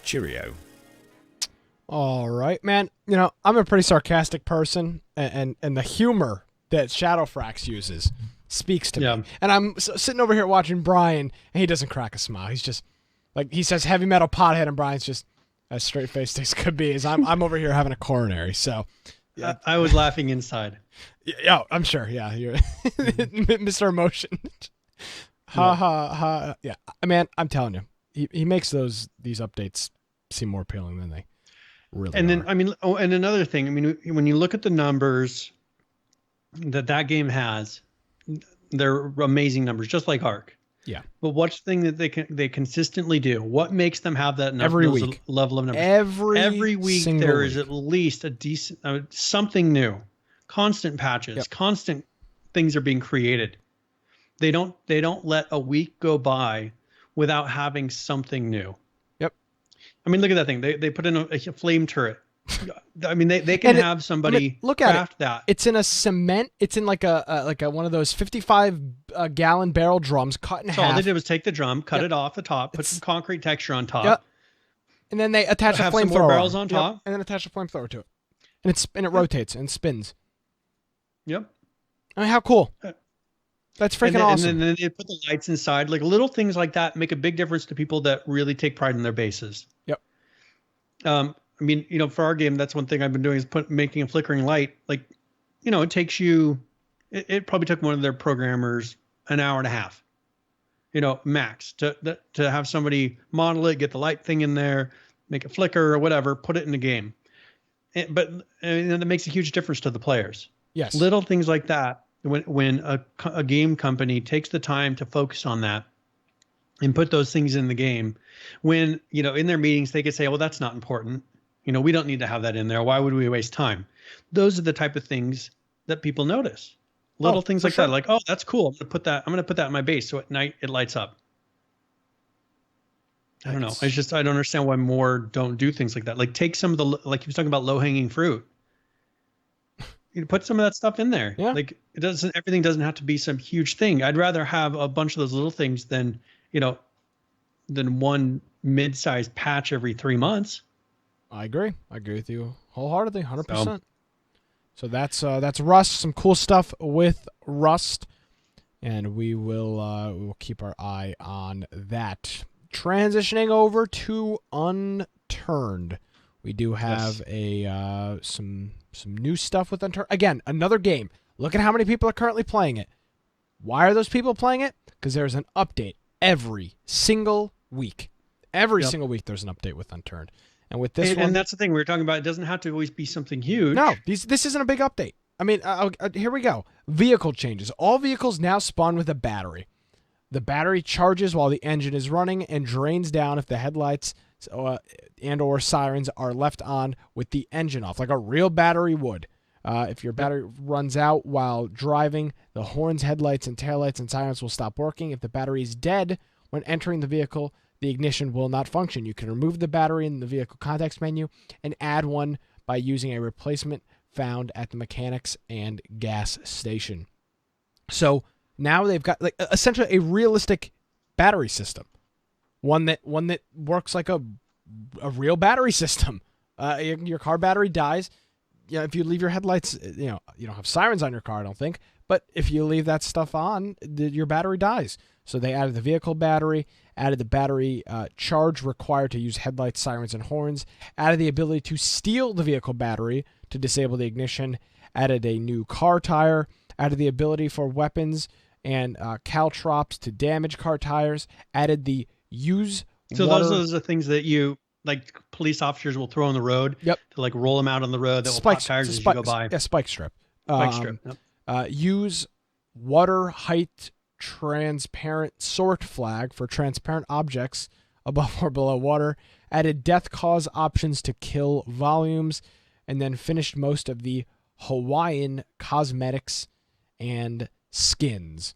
Cheerio. All right, man. You know, I'm a pretty sarcastic person, and the humor that Shadowfrax uses speaks to Yeah. me. And I'm sitting over here watching Brian, and he doesn't crack a smile. He's just like, he says heavy metal pothead, and Brian's just as straight faced as could be. As I'm over here having a coronary. So Yeah. I was laughing inside. yeah, I'm sure. Yeah, you're Mr. Emotion. Ha ha ha. Yeah, man, I'm telling you, he makes these updates seem more appealing than they really And then, are. I mean, and another thing, I mean, when you look at the numbers that game has, they're amazing numbers, just like Ark. Yeah. But what's the thing that they consistently do? What makes them have that Every those week. level of numbers? Every week single there is week. at least a decent something new, constant patches, Yep. constant things are being created. They don't let a week go by without having something new. Yep. I mean, look at that thing. They put in a flame turret. I mean, they can have somebody look at craft it. that. It's in a cement. It's in like a one of those 55 gallon barrel drums cut in So all half. they did was take the drum, cut Yep. it off the top, put some concrete texture on top. Yep. And then they attach a Have some flamethrower more barrels on Yep. top. and then attach a flamethrower to it, and it rotates and spins. Yep. I mean, how cool! That's freaking awesome. And then they put the lights inside. Like little things like that make a big difference to people that really take pride in their bases. Yep. I mean, for our game, that's one thing I've been doing is making a flickering light. Like, it takes you. It probably took one of their programmers an hour and a half. Max to have somebody model it, get the light thing in there, make it flicker or whatever, put it in the game. But that makes a huge difference to the players. Yes. Little things like that. When a game company takes the time to focus on that and put those things in the game, when, in their meetings, they could say, well, that's not important. We don't need to have that in there. Why would we waste time? Those are the type of things that people notice. Little things like that. Like, oh, that's cool. I'm going to put that in my base. So at night it lights up. I don't know. I don't understand why more don't do things like that. Like take some of the, like he was talking about low hanging fruit. You put some of that stuff in there. Yeah. Like everything doesn't have to be some huge thing. I'd rather have a bunch of those little things than one mid-sized patch every 3 months. I agree with you wholeheartedly, 100%. So that's Rust. Some cool stuff with Rust, and we will keep our eye on that. Transitioning over to Unturned, we do have some new stuff with Unturned. Again, another game. Look at how many people are currently playing it. Why are those people playing it? Because there's an update every single week. Every single week there's an update with Unturned. And with this one, and that's the thing we were talking about. It doesn't have to always be something huge. No, this isn't a big update. I mean, here we go. Vehicle changes. All vehicles now spawn with a battery. The battery charges while the engine is running and drains down if the headlights and or sirens are left on with the engine off, like a real battery would. If your battery runs out while driving, the horns, headlights, and taillights and sirens will stop working. If the battery is dead when entering the vehicle, the ignition will not function. You can remove the battery in the vehicle context menu and add one by using a replacement found at the mechanics and gas station. So now they've got like essentially a realistic battery system, one that works like a real battery system. Your car battery dies. If you leave your headlights, you don't have sirens on your car, I don't think. But if you leave that stuff on, your battery dies. So they added the vehicle battery, added the battery charge required to use headlights, sirens, and horns, added the ability to steal the vehicle battery to disable the ignition, added a new car tire, added the ability for weapons and caltrops to damage car tires, added the use So water. those are the things that you, like police officers will throw on the road to like roll them out on the road that will pop tires as you go by. Yeah, spike strip. Spike strip. Yep. Use water height transparent sort flag for transparent objects above or below water, added death cause options to kill volumes, and then finished most of the Hawaiian cosmetics and skins.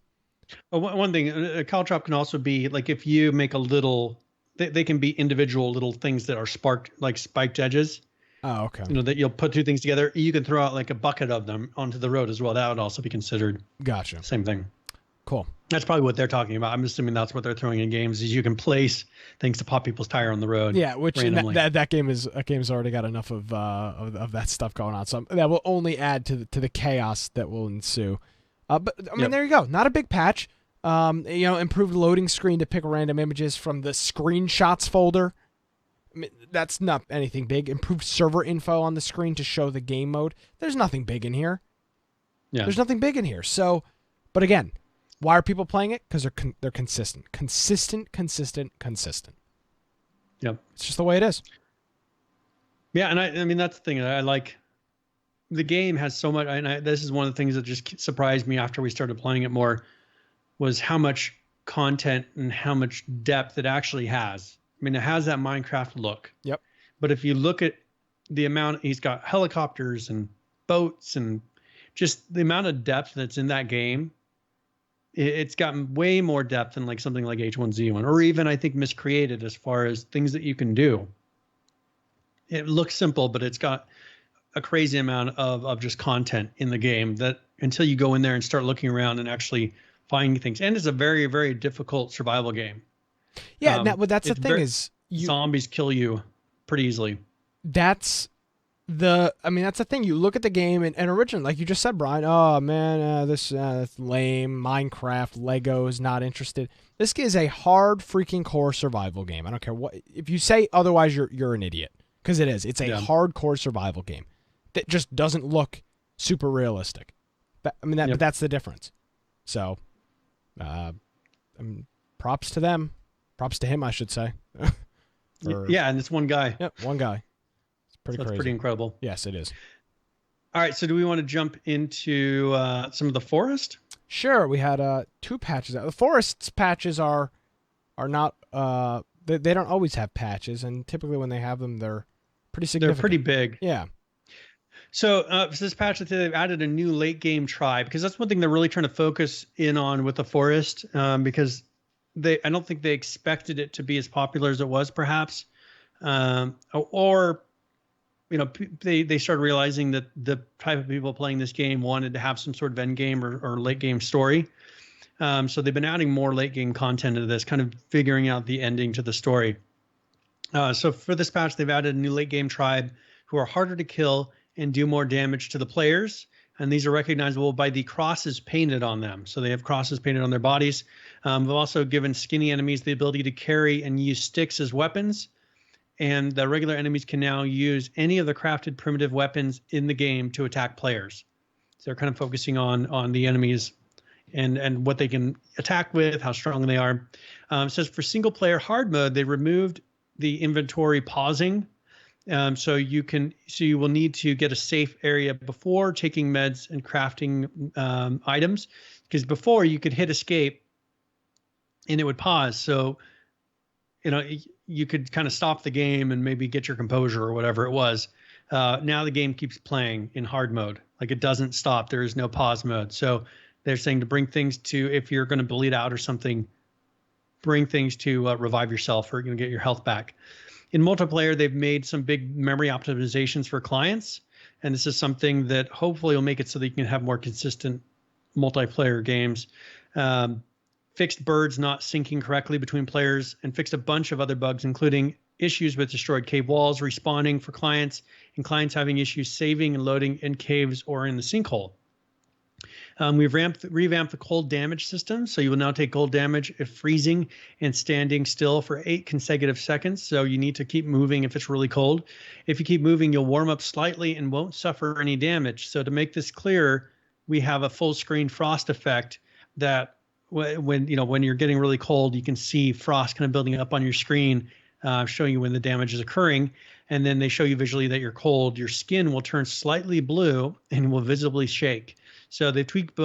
One thing, a caltrop can also be like if you make a little, they can be individual little things that are sparked, like spiked edges. Oh, okay. That you'll put two things together. You can throw out like a bucket of them onto the road as well. That would also be considered. Gotcha. Same thing. Cool. That's probably what they're talking about. I'm assuming that's what they're throwing in games is you can place things to pop people's tire on the road. Yeah, which randomly. that game's already got enough of that stuff going on. So that will only add to the chaos that will ensue. But I mean, there you go. Not a big patch. Improved loading screen to pick random images from the screenshots folder. I mean, that's not anything big. Improved server info on the screen to show the game mode. There's nothing big in here. Yeah. There's nothing big in here. So, but again, why are people playing it? Because they're consistent. Consistent. Yep. It's just the way it is. Yeah, and I mean, that's the thing. I like the game has so much, and this is one of the things that just surprised me after we started playing it more, was how much content and how much depth it actually has. I mean, it has that Minecraft look. Yep. But if you look at the amount, he's got helicopters and boats and just the amount of depth that's in that game, it's gotten way more depth than like something like H1Z1, or even I think Miscreated, as far as things that you can do. It looks simple, but it's got a crazy amount of just content in the game that until you go in there and start looking around and actually finding things. And it's a very, very difficult survival game. Yeah, but that's the thing is zombies kill you pretty easily. That's the thing. You look at the game and originally, like you just said, Brian, oh man, that's lame. Minecraft, Legos, not interested. This is a hard freaking core survival game. I don't care what, if you say otherwise, you're an idiot. Because it is. It's a hardcore survival game that just doesn't look super realistic. But that's the difference. So, props to them. Props to him, I should say. And it's one guy. Yep, one guy. It's pretty crazy. That's pretty incredible. Yes, it is. All right, so do we want to jump into some of the forest? Sure. We had 2 patches. The forest's patches are not. They don't always have patches, and typically when they have them, they're pretty significant. They're pretty big. Yeah. So for this patch, they've added a new late game tribe, because that's one thing they're really trying to focus in on with the forest, because I don't think they expected it to be as popular as it was, perhaps, or they started realizing that the type of people playing this game wanted to have some sort of end game or late game story. So they've been adding more late game content into this, kind of figuring out the ending to the story. So for this patch, they've added a new late game tribe who are harder to kill and do more damage to the players. And these are recognizable by the crosses painted on them. So they have crosses painted on their bodies. We've also given skinny enemies the ability to carry and use sticks as weapons. And the regular enemies can now use any of the crafted primitive weapons in the game to attack players. So they're kind of focusing on the enemies and what they can attack with, how strong they are. It says for single player hard mode, they removed the inventory pausing. So you will need to get a safe area before taking meds and crafting items, because before you could hit escape and it would pause. So, you could kind of stop the game and maybe get your composure or whatever it was. Now the game keeps playing in hard mode. Like, it doesn't stop. There is no pause mode. So they're saying to bring things to, if you're going to bleed out or something, bring things to revive yourself or get your health back. In multiplayer, they've made some big memory optimizations for clients. And this is something that hopefully will make it so that you can have more consistent multiplayer games. Fixed birds not syncing correctly between players, and fixed a bunch of other bugs, including issues with destroyed cave walls respawning for clients, and clients having issues saving and loading in caves or in the sinkhole. We've revamped the cold damage system, so you will now take cold damage if freezing and standing still for 8 consecutive seconds. So you need to keep moving if it's really cold. If you keep moving, you'll warm up slightly and won't suffer any damage. So to make this clearer, we have a full screen frost effect that when you're getting really cold, you can see frost kind of building up on your screen, showing you when the damage is occurring. And then they show you visually that you're cold. Your skin will turn slightly blue and will visibly shake. So they tweaked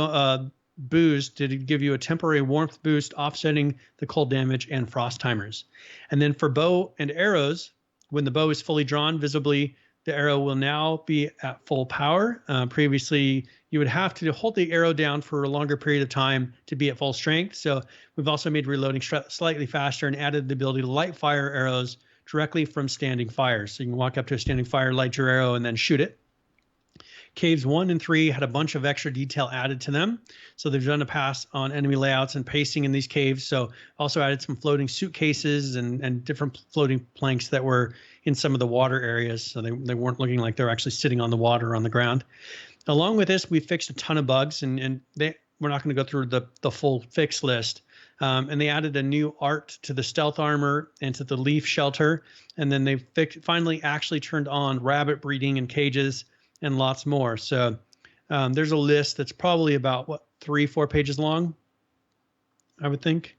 boost to give you a temporary warmth boost, offsetting the cold damage and frost timers. And then for bow and arrows, when the bow is fully drawn, visibly, the arrow will now be at full power. Previously, you would have to hold the arrow down for a longer period of time to be at full strength. So we've also made reloading slightly faster and added the ability to light fire arrows directly from standing fires. So you can walk up to a standing fire, light your arrow, and then shoot it. Caves 1 and 3 had a bunch of extra detail added to them. So they've done a pass on enemy layouts and pacing in these caves. So also added some floating suitcases and different floating planks that were in some of the water areas. So they weren't looking like they're actually sitting on the water or on the ground. Along with this, we fixed a ton of bugs, and we're not going to go through the full fix list. And they added a new art to the stealth armor and to the leaf shelter. And then they finally actually turned on rabbit breeding in cages and lots more. So there's a list that's probably about 3-4 pages long, I would think,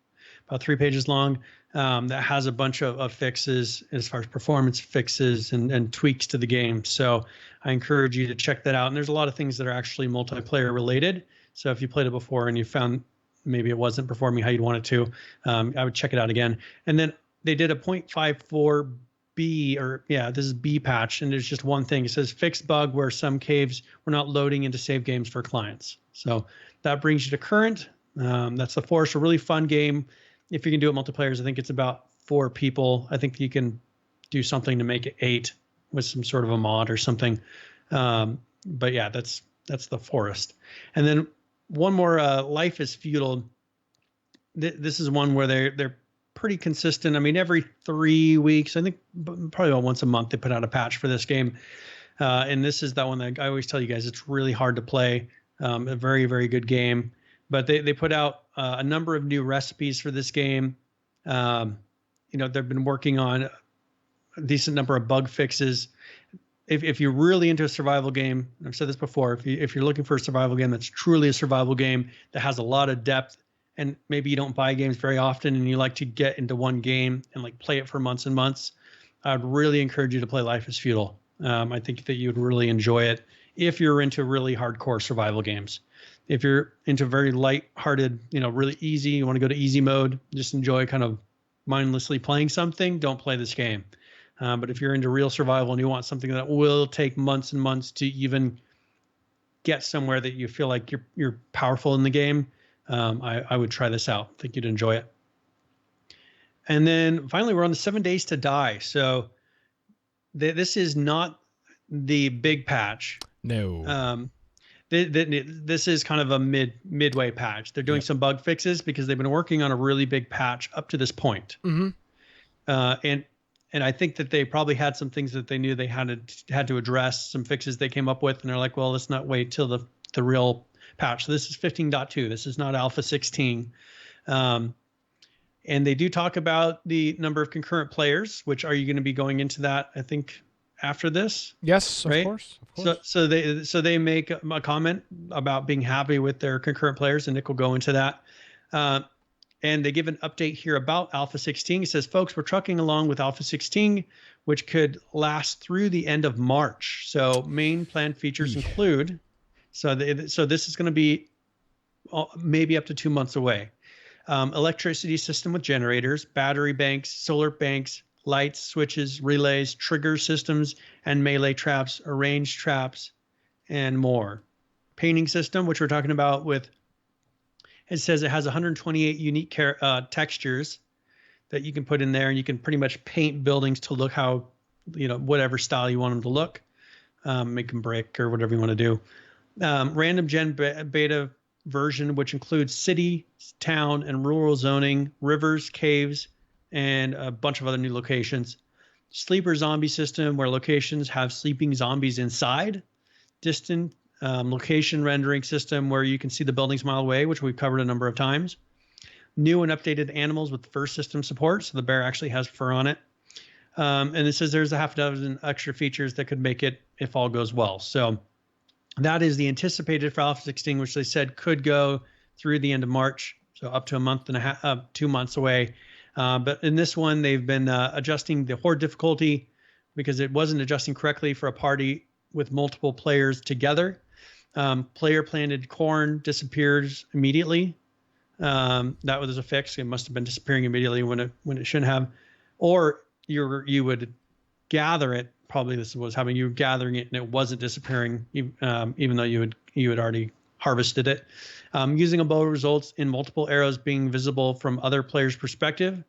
about 3 pages long, that has a bunch of fixes as far as performance fixes and tweaks to the game. So I encourage you to check that out. And there's a lot of things that are actually multiplayer related. So if you played it before and you found maybe it wasn't performing how you'd want it to, I would check it out again. And then they did a 0.54 B, or this is B patch, and there's just one thing. It says fixed bug where some caves were not loading into save games for clients. So that brings you to current. That's the Forest, a really fun game. If you can do it multiplayers, I think it's about 4 people. I think you can do something to make it 8 with some sort of a mod or something. But yeah, that's the Forest. And then one more, Life is Feudal. This is one where they're pretty consistent. I mean, every 3 weeks, I think probably about once a month, they put out a patch for this game. And this is that one that I always tell you guys, it's really hard to play. A very, very good game. But they put out a number of new recipes for this game. They've been working on a decent number of bug fixes. If you're really into a survival game, I've said this before, if you're looking for a survival game that's truly a survival game that has a lot of depth, and maybe you don't buy games very often and you like to get into one game and like play it for months and months, I'd really encourage you to play Life is Feudal. I think that you would really enjoy it if you're into really hardcore survival games. If you're into very light-hearted, really easy, you want to go to easy mode, just enjoy kind of mindlessly playing something, don't play this game. But if you're into real survival and you want something that will take months and months to even get somewhere that you feel like you're powerful in the game, I would try this out. I think you'd enjoy it. And then finally, we're on the 7 Days to Die. So this is not the big patch. No. This is kind of a midway patch. They're doing some bug fixes because they've been working on a really big patch up to this point. Mm-hmm. And I think that they probably had some things that they knew they had to address, some fixes they came up with, and they're like, well, let's not wait till the real patch. So this is 15.2. This is not Alpha 16. And they do talk about the number of concurrent players, which are you going to be going into that, I think, after this? Yes, right? Of course. So they make a comment about being happy with their concurrent players, and Nick will go into that. And they give an update here about Alpha 16. It says, folks, we're trucking along with Alpha 16, which could last through the end of March. So main planned features include, so this is going to be maybe up to 2 months away. Electricity system with generators, battery banks, solar banks, lights, switches, relays, trigger systems, and melee traps, arranged traps, and more. Painting system, which we're talking about with, it says it has 128 unique textures that you can put in there, and you can pretty much paint buildings to look how, whatever style you want them to look, make them brick or whatever you want to do. Random gen beta version, which includes city, town, and rural zoning, rivers, caves, and a bunch of other new locations. Sleeper zombie system, where locations have sleeping zombies inside. Distant location rendering system, where you can see the buildings a mile away, which we've covered a number of times. New and updated animals with fur system support, so the bear actually has fur on it. And it says there's a half dozen extra features that could make it if all goes well. So that is the anticipated for Alpha 16, which they said could go through the end of March, so up to a month and a half, 2 months away. But in this one, they've been adjusting the horde difficulty because it wasn't adjusting correctly for a party with multiple players together. Player planted corn disappears immediately. That was a fix. It must have been disappearing immediately when it shouldn't have. Or you would gather it. Probably this was happening. You were gathering it and it wasn't disappearing, even though you had already harvested it. Using a bow results in multiple arrows being visible from other players' perspective.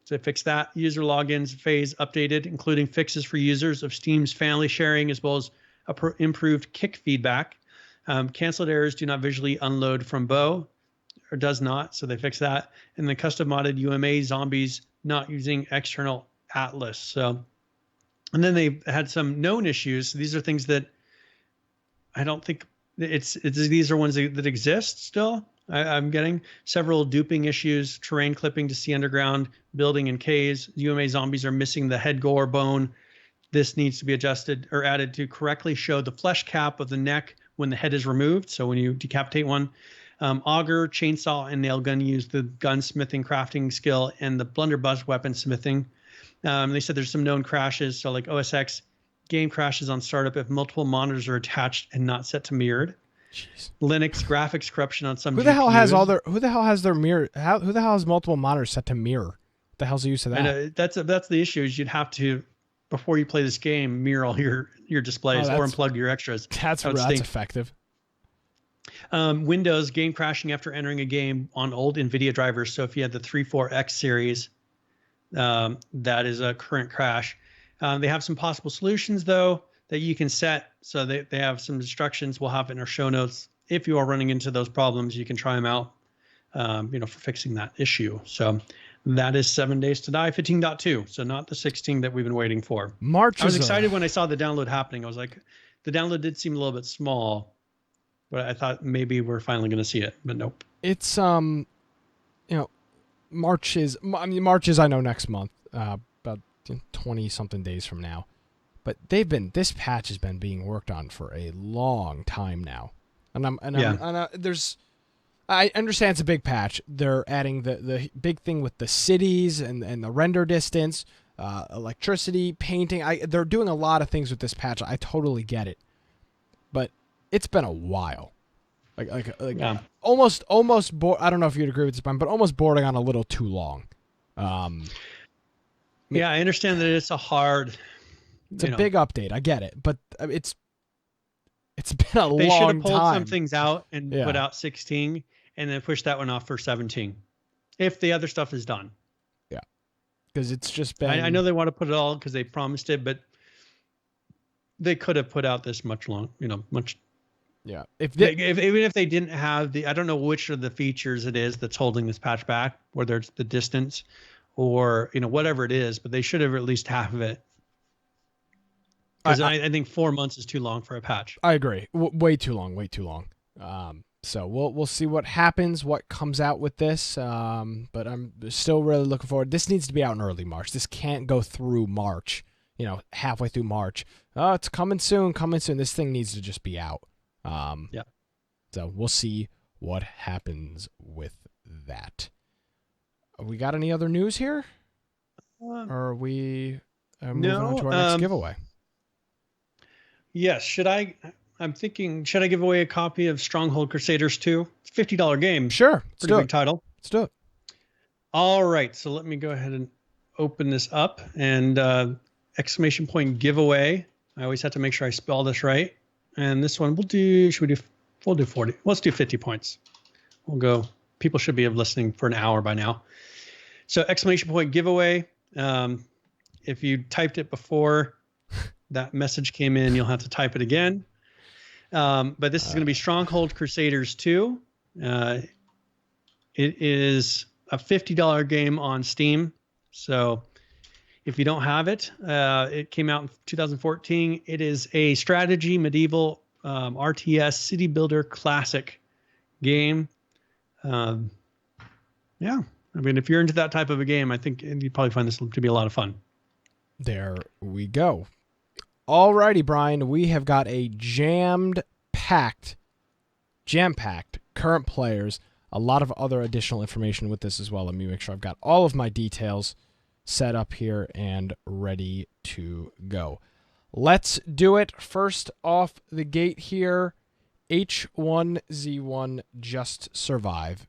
So fix that. User logins phase updated, including fixes for users of Steam's family sharing, as well as improved kick feedback. Canceled errors do not visually unload from bow, or does not, so they fix that. And the custom modded UMA zombies not using external atlas. So, and then they had some known issues. These are things that I don't think these are ones that exist still. I'm getting several duping issues, terrain clipping to see underground, building in caves. UMA zombies are missing the head gore bone. This needs to be adjusted or added to correctly show the flesh cap of the neck when the head is removed. So when you decapitate one, auger, chainsaw, and nail gun use the gunsmithing crafting skill and the blunderbuss weapon smithing. They said there's some known crashes. So like OS X game crashes on startup if multiple monitors are attached and not set to mirrored. Jeez. Linux graphics corruption on some Who the hell has GPUs. who the hell has their mirror? Who the hell has multiple monitors set to mirror? What the hell's the use of that? And that's the issue is you'd have to, before you play this game, mirror all your displays or unplug your extras. That's effective. Windows game crashing after entering a game on old NVIDIA drivers. So if you had the 34X series, that is a current crash. They have some possible solutions though that you can set. So they have some instructions. We'll have it in our show notes. If you are running into those problems, you can try them out, for fixing that issue. So that is 7 Days to Die 15.2. So not the 16 that we've been waiting for. March. I was excited when I saw the download happening. I was like, the download did seem a little bit small, but I thought maybe we're finally going to see it, but nope. It's March is I know next month, about 20 something days from now. But this patch has been being worked on for a long time now. I understand it's a big patch. They're adding the big thing with the cities and the render distance, electricity, painting. They're doing a lot of things with this patch. I totally get it. But it's been a while. Yeah. Almost I don't know if you'd agree with this, but almost bordering on a little too long. Yeah, I understand that it's a hard. It's a big update. I get it, but it's been a long time. They should have pulled some things out and put out 16, and then push that one off for 17, if the other stuff is done. Yeah, because it's just been. I know they want to put it all because they promised it, but they could have put out this much long. Much. Yeah. Even if they didn't have I don't know which of the features it is that's holding this patch back, whether it's the distance or whatever it is, but they should have at least half of it. Because I think 4 months is too long for a patch. I agree. Way too long. Way too long. So we'll see what happens, what comes out with this. But I'm still really looking forward. This needs to be out in early March. This can't go through March. Halfway through March. Oh, it's coming soon. Coming soon. This thing needs to just be out. Yeah. So we'll see what happens with that. We got any other news here? Or are we moving on to our next giveaway? Yes. I'm thinking, should I give away a copy of Stronghold Crusaders 2? It's a $50 game. Sure. Pretty big title. Let's do it. All right. So let me go ahead and open this up and exclamation point giveaway. I always have to make sure I spell this right. And this one we'll do 40. Let's do 50 points. We'll go. People should be listening for an hour by now. So exclamation point giveaway. If you typed it before that message came in, you'll have to type it again. But this is going to be Stronghold Crusaders 2. It is a $50 game on Steam. So if you don't have it, it came out in 2014. It is a strategy medieval RTS city builder classic game. Yeah. I mean, if you're into that type of a game, I think you'd probably find this to be a lot of fun. There we go. Alrighty, Brian, we have got a jam-packed current players, a lot of other additional information with this as well. Let me make sure I've got all of my details set up here and ready to go. Let's do it. First off the gate here, H1Z1 Just Survive.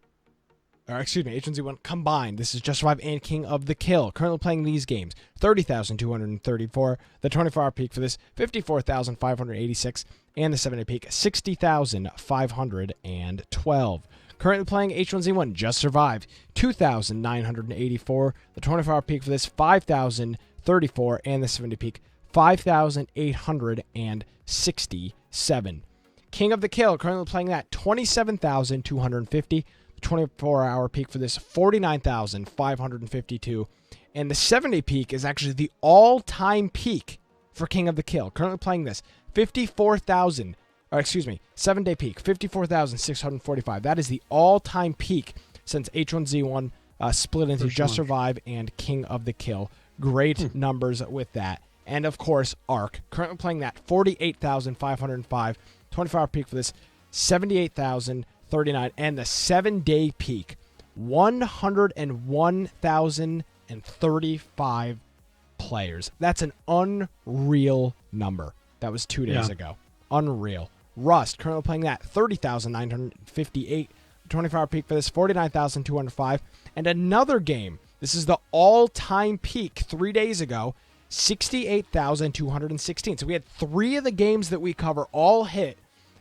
H1Z1 combined. This is Just Survive and King of the Kill. Currently playing these games. 30,234. The 24-hour peak for this, 54,586. And the 7-day peak, 60,512. Currently playing H1Z1 Just Survive. 2,984. The 24-hour peak for this, 5,034. And the 7-day peak, 5,867. King of the Kill, currently playing that, 27,250. 24-hour peak for this, 49,552. And the 7-day peak is actually the all-time peak for King of the Kill. Currently playing this, 54,000. excuse me, 7-day peak, 54,645. That is the all-time peak since H1Z1 split into Just Survive and King of the Kill. Great numbers with that. And, of course, Ark. Currently playing that 48,505. 24-hour peak for this, 78,039. And the 7-day peak, 101,035 players. That's an unreal number. That was 2 days ago. Unreal. Rust, currently playing that 30,958. 24-hour peak for this, 49,205. And another game. This is the all-time peak 3 days ago, 68,216. So we had 3 of the games that we cover all hit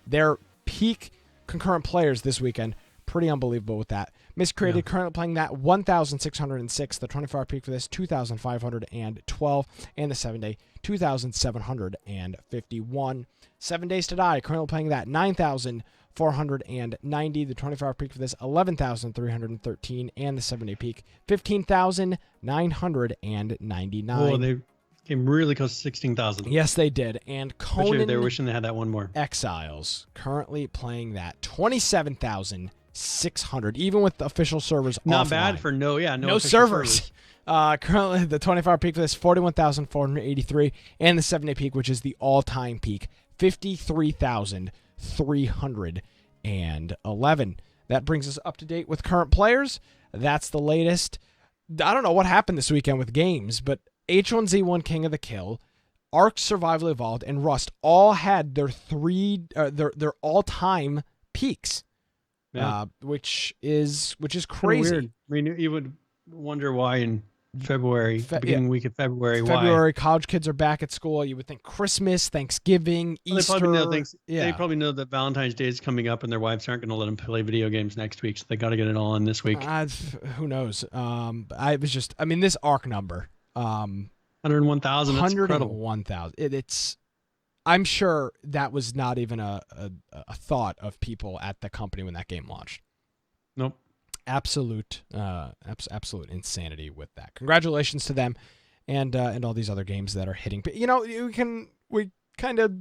their peak concurrent players this weekend. Pretty unbelievable with that. Miscreated, currently playing that 1,606. The 24-hour peak for this, 2,512. And the 7-day, 2,751. 7 Days to Die, currently playing that 9,490. The 24-hour peak for this, 11,313. And the 7-day peak, 15,999. Oh, they came really close to 16,000. Yes, they did. And Conan they're wishing they had that one more. Exiles, currently playing that 27,600, even with the official servers Not offline. bad for no servers. Currently, the 24-hour peak for this, 41,483, and the 7-day peak, which is the all-time peak, 53,311. That brings us up to date with current players. That's the latest. I don't know what happened this weekend with games, but H1Z1 King of the Kill, Ark Survival Evolved, and Rust all had their their all-time peaks, which is crazy. Weird. I mean, you would wonder why in February, beginning week of February. College kids are back at school. You would think Christmas, Thanksgiving, Easter. They probably know that Valentine's Day is coming up, and their wives aren't going to let them play video games next week, so they got to get it all in this week. Who knows? This Ark number, 101,000. 101,000. It's. I'm sure that was not even a thought of people at the company when that game launched. Nope. Absolute insanity with that. Congratulations to them, and all these other games that are hitting. But we kind of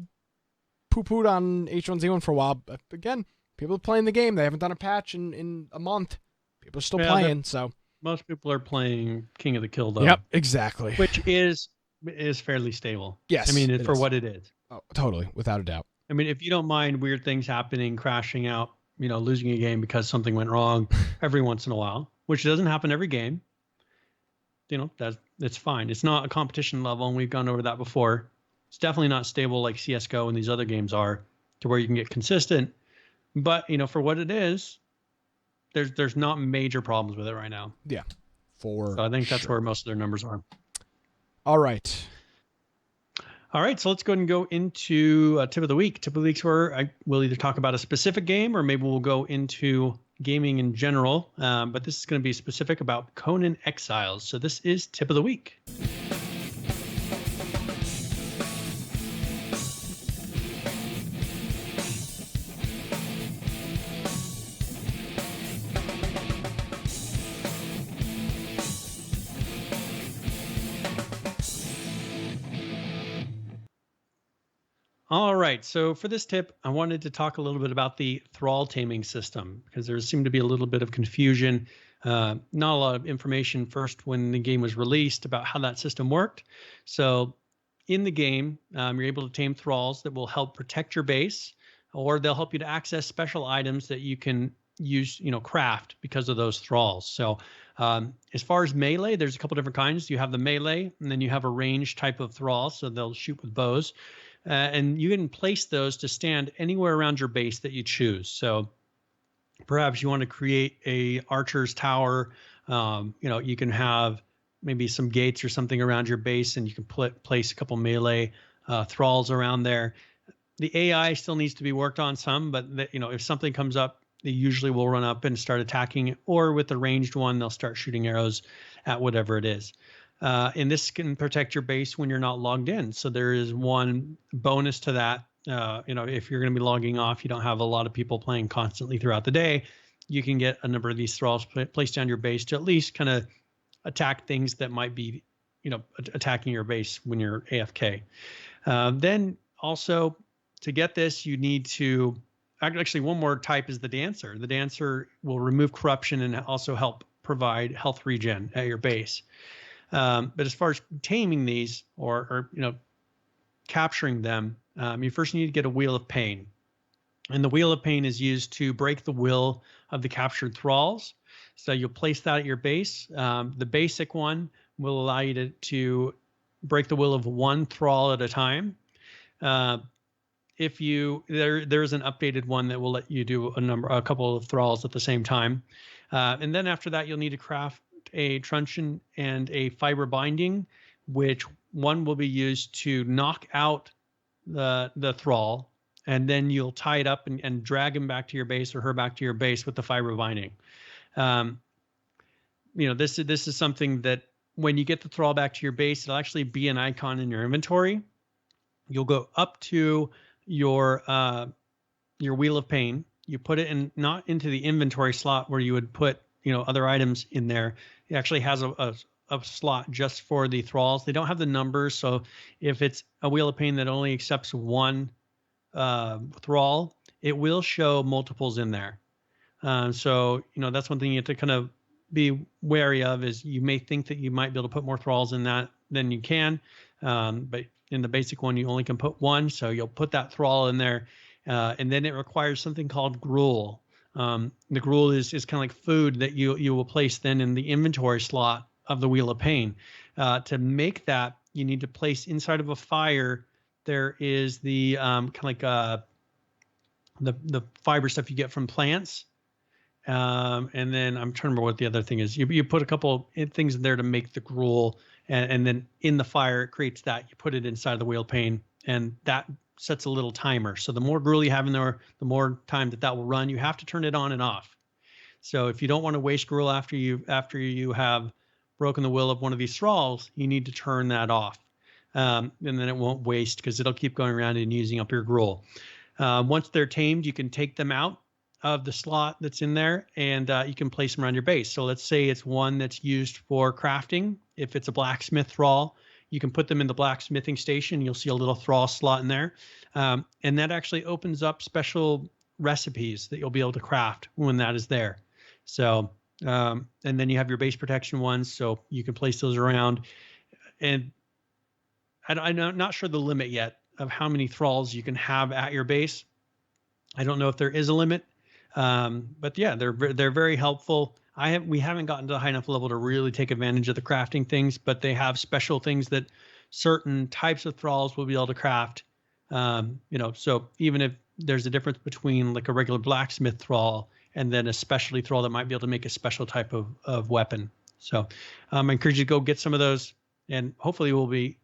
poo-pooed on H1Z1 for a while. But again, people are playing the game. They haven't done a patch in a month. People are still playing. So most people are playing King of the Kill though. Yep, exactly. Which is fairly stable. Yes, I mean for what it is. Oh, totally, without a doubt. I mean, if you don't mind weird things happening, crashing out, losing a game because something went wrong every once in a while, which doesn't happen every game, that's fine. It's not a competition level, and we've gone over that before. It's definitely not stable like CSGO and these other games are, to where you can get consistent. But, for what it is, there's not major problems with it right now. Yeah, so I think that's where most of their numbers are. All right, so let's go ahead and go into Tip of the Week. Tip of the Week's where I will either talk about a specific game or maybe we'll go into gaming in general. But this is going to be specific about Conan Exiles. So this is Tip of the Week. All right, so for this tip, I wanted to talk a little bit about the thrall taming system because there seemed to be a little bit of confusion, not a lot of information first when the game was released about how that system worked. So in the game, you're able to tame thralls that will help protect your base, or they'll help you to access special items that you can use, craft because of those thralls. So as far as melee, there's a couple different kinds. You have the melee, and then you have a ranged type of thrall, so they'll shoot with bows. And you can place those to stand anywhere around your base that you choose. So perhaps you want to create a archer's tower. You can have maybe some gates or something around your base, and you can place a couple melee thralls around there. The AI still needs to be worked on some, but if something comes up, they usually will run up and start attacking, or with the ranged one, they'll start shooting arrows at whatever it is. And this can protect your base when you're not logged in. So there is one bonus to that. If you're going to be logging off, you don't have a lot of people playing constantly throughout the day, you can get a number of these thralls placed on your base to at least kind of attack things that might be, attacking your base when you're AFK. Then also to get this, you need to actually one more type is the dancer. The dancer will remove corruption and also help provide health regen at your base. But as far as taming these or capturing them, you first need to get a Wheel of Pain. And the Wheel of Pain is used to break the will of the captured thralls. So you'll place that at your base. The basic one will allow you to break the will of one thrall at a time. If there is an updated one that will let you do a couple of thralls at the same time. And then after that, you'll need to craft a truncheon and a fiber binding, which one will be used to knock out the thrall, and then you'll tie it up and drag him back to your base or her back to your base with the fiber binding. This is something that when you get the thrall back to your base, it'll actually be an icon in your inventory. You'll go up to your Wheel of Pain. You put it in, not into the inventory slot where you would put other items in there. It actually has a slot just for the thralls. They don't have the numbers, so if it's a Wheel of Pain that only accepts one thrall, it will show multiples in there. So that's one thing you have to kind of be wary of, is you may think that you might be able to put more thralls in that than you can, but in the basic one you only can put one. So you'll put that thrall in there, and then it requires something called gruel. The gruel is kind of like food that you will place then in the inventory slot of the Wheel of Pain. To make that, you need to place inside of a fire. There is the kind of like the fiber stuff you get from plants. And then I'm trying to remember what the other thing is. You put a couple things in there to make the gruel, and then in the fire it creates that. You put it inside the Wheel of Pain, and that sets a little timer. So the more gruel you have in there, the more time that will run. You have to turn it on and off. So if you don't want to waste gruel after you have broken the will of one of these thralls, you need to turn that off. And then it won't waste, because it'll keep going around and using up your gruel. Once they're tamed, you can take them out of the slot that's in there, and you can place them around your base. So let's say it's one that's used for crafting. If it's a blacksmith thrall, you can put them in the blacksmithing station. You'll see a little thrall slot in there. And that actually opens up special recipes that you'll be able to craft when that is there. So, and then you have your base protection ones, so you can place those around. And I'm not sure the limit yet of how many thralls you can have at your base. I don't know if there is a limit, but yeah, they're very helpful. We haven't gotten to a high enough level to really take advantage of the crafting things, but they have special things that certain types of thralls will be able to craft. So even if there's a difference between like a regular blacksmith thrall and then a specialty thrall that might be able to make a special type of weapon. So I encourage you to go get some of those, and hopefully we'll be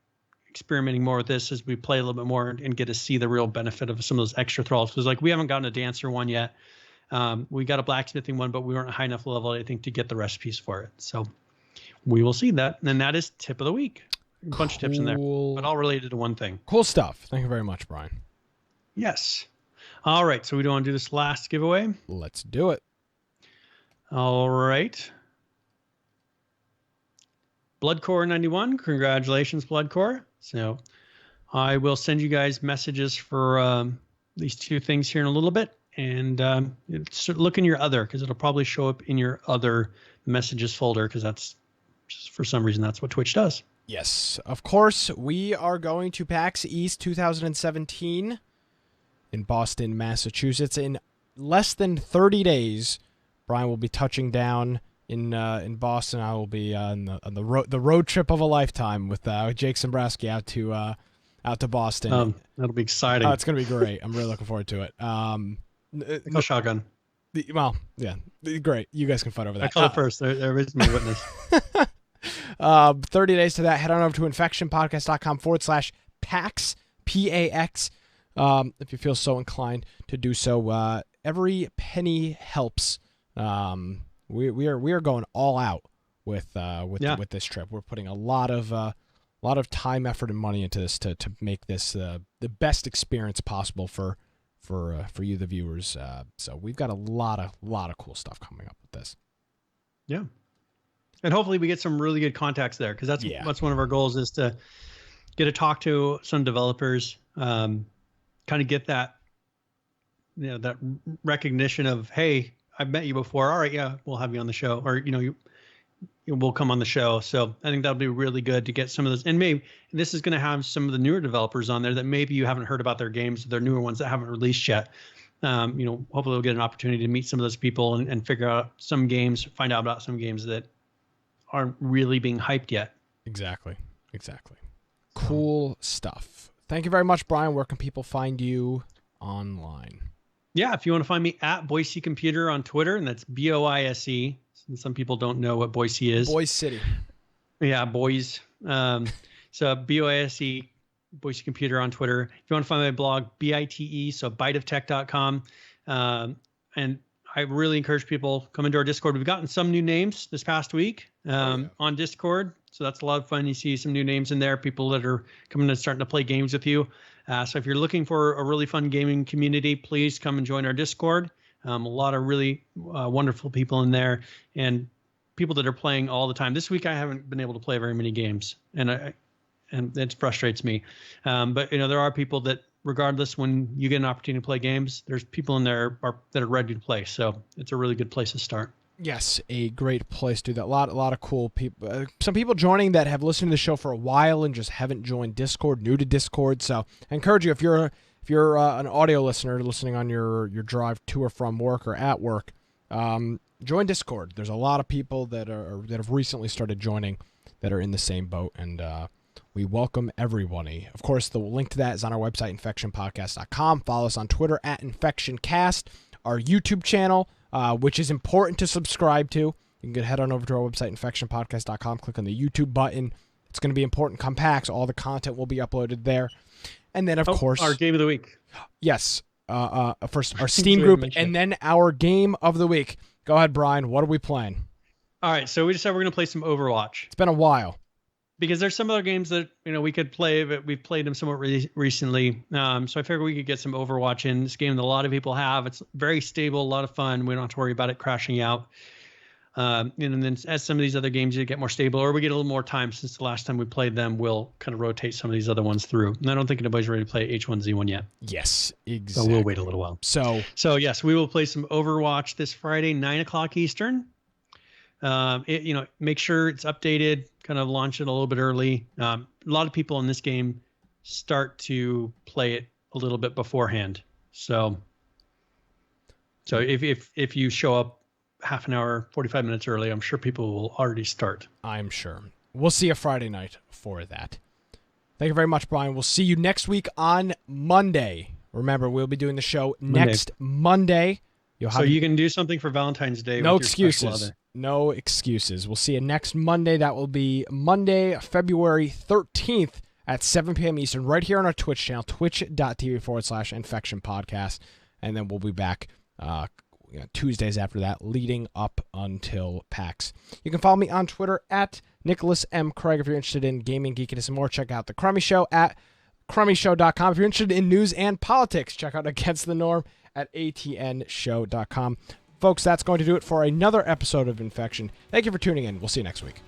experimenting more with this as we play a little bit more and get to see the real benefit of some of those extra thralls. Because like we haven't gotten a dancer one yet. We got a blacksmithing one, but we weren't a high enough level, I think, to get the recipes for it. So we will see that. And then that is tip of the week. A bunch of tips in there, but all related to one thing. Cool stuff. Thank you very much, Brian. Yes. All right. So we don't want to do this last giveaway. Let's do it. All right. Bloodcore 91. Congratulations, Bloodcore. So I will send you guys messages for these two things here in a little bit. And look in your other, because it'll probably show up in your other messages folder, because that's just, for some reason, that's what Twitch does. Yes, of course. We are going to PAX East 2017 in Boston, Massachusetts. In less than 30 days, Brian will be touching down in Boston. I will be on the road trip of a lifetime with Jake Sombrowski out to Boston. That'll be exciting. It's going to be great. I'm really looking forward to it. No shotgun. Well, yeah, great. You guys can fight over that. I call it first. There is my witness. 30 days to that. Head on over to infectionpodcast.com/PAX, PAX. If you feel so inclined to do so. Every penny helps. We are going all out with this trip. We're putting a lot of time, effort, and money into this to make this the best experience possible for you, the viewers. So we've got a lot of cool stuff coming up with this. Yeah. And hopefully we get some really good contacts there, because that's one of our goals, is to get to talk to some developers, kind of get that, that recognition of, hey, I've met you before. All right, yeah, we'll have you on the show, or we'll come on the show. So I think that'll be really good to get some of those. And maybe this is going to have some of the newer developers on there that maybe you haven't heard about their games, their newer ones that haven't released yet. Hopefully we'll get an opportunity to meet some of those people and figure out some games, find out about some games that aren't really being hyped yet. Exactly. Cool stuff. Thank you very much, Brian. Where can people find you online? Yeah, if you want to find me at Boise Computer on Twitter, and that's BOISE. Some people don't know what Boise is. Boise City. Yeah, boys. So BOISE, Boise Computer on Twitter. If you want to find my blog, BITE, so biteoftech.com. And I really encourage people come into our Discord. We've gotten some new names this past week on Discord. So that's a lot of fun. You see some new names in there, people that are coming and starting to play games with you. So if you're looking for a really fun gaming community, please come and join our Discord. A lot of really wonderful people in there and people that are playing all the time. This week I haven't been able to play very many games, and it frustrates me. But there are people that, regardless, when you get an opportunity to play games, there's people in there that are ready to play. So it's a really good place to start. Yes, a great place to do that. A lot of cool people. Some people joining that have listened to the show for a while and just haven't joined Discord, new to Discord. So I encourage you, if you're an audio listener listening on your drive to or from work or at work, join Discord. There's a lot of people that have recently started joining that are in the same boat, and we welcome everybody. Of course, the link to that is on our website, infectionpodcast.com. Follow us on Twitter at InfectionCast, our YouTube channel, which is important to subscribe to. You can head on over to our website, infectionpodcast.com, click on the YouTube button. It's going to be important. Come PAX, all the content will be uploaded there. And then, of course, our game of the week. Yes. First, our Steam group, and then our game of the week. Go ahead, Brian. What are we playing? All right. So we decided we're going to play some Overwatch. It's been a while. Because there's some other games that we could play, but we've played them somewhat recently. So I figured we could get some Overwatch in. This game that a lot of people have. It's very stable, a lot of fun. We don't have to worry about it crashing out. And then as some of these other games get more stable, or we get a little more time since the last time we played them, we'll kind of rotate some of these other ones through. And I don't think anybody's ready to play H1Z1 yet. Yes, exactly. So we'll wait a little while. So yes, we will play some Overwatch this Friday, 9:00 Eastern. Make sure it's updated, kind of launch it a little bit early. A lot of people in this game start to play it a little bit beforehand. So if you show up half an hour, 45 minutes early, I'm sure people will already start. I'm sure. We'll see you Friday night for that. Thank you very much, Brian. We'll see you next week on Monday. Remember, we'll be doing the show next Monday. So you can do something for Valentine's Day. No with your excuses. No excuses. We'll see you next Monday. That will be Monday, February 13th at 7 p.m. Eastern, right here on our Twitch channel, twitch.tv/Infection Podcast. And then we'll be back Tuesdays after that, leading up until PAX. You can follow me on Twitter at Nicholas M. Craig. If you're interested in gaming, geekiness, and more, check out The Crummy Show at crummyshow.com. If you're interested in news and politics, check out Against the Norm at atnshow.com. Folks, that's going to do it for another episode of Infection. Thank you for tuning in. We'll see you next week.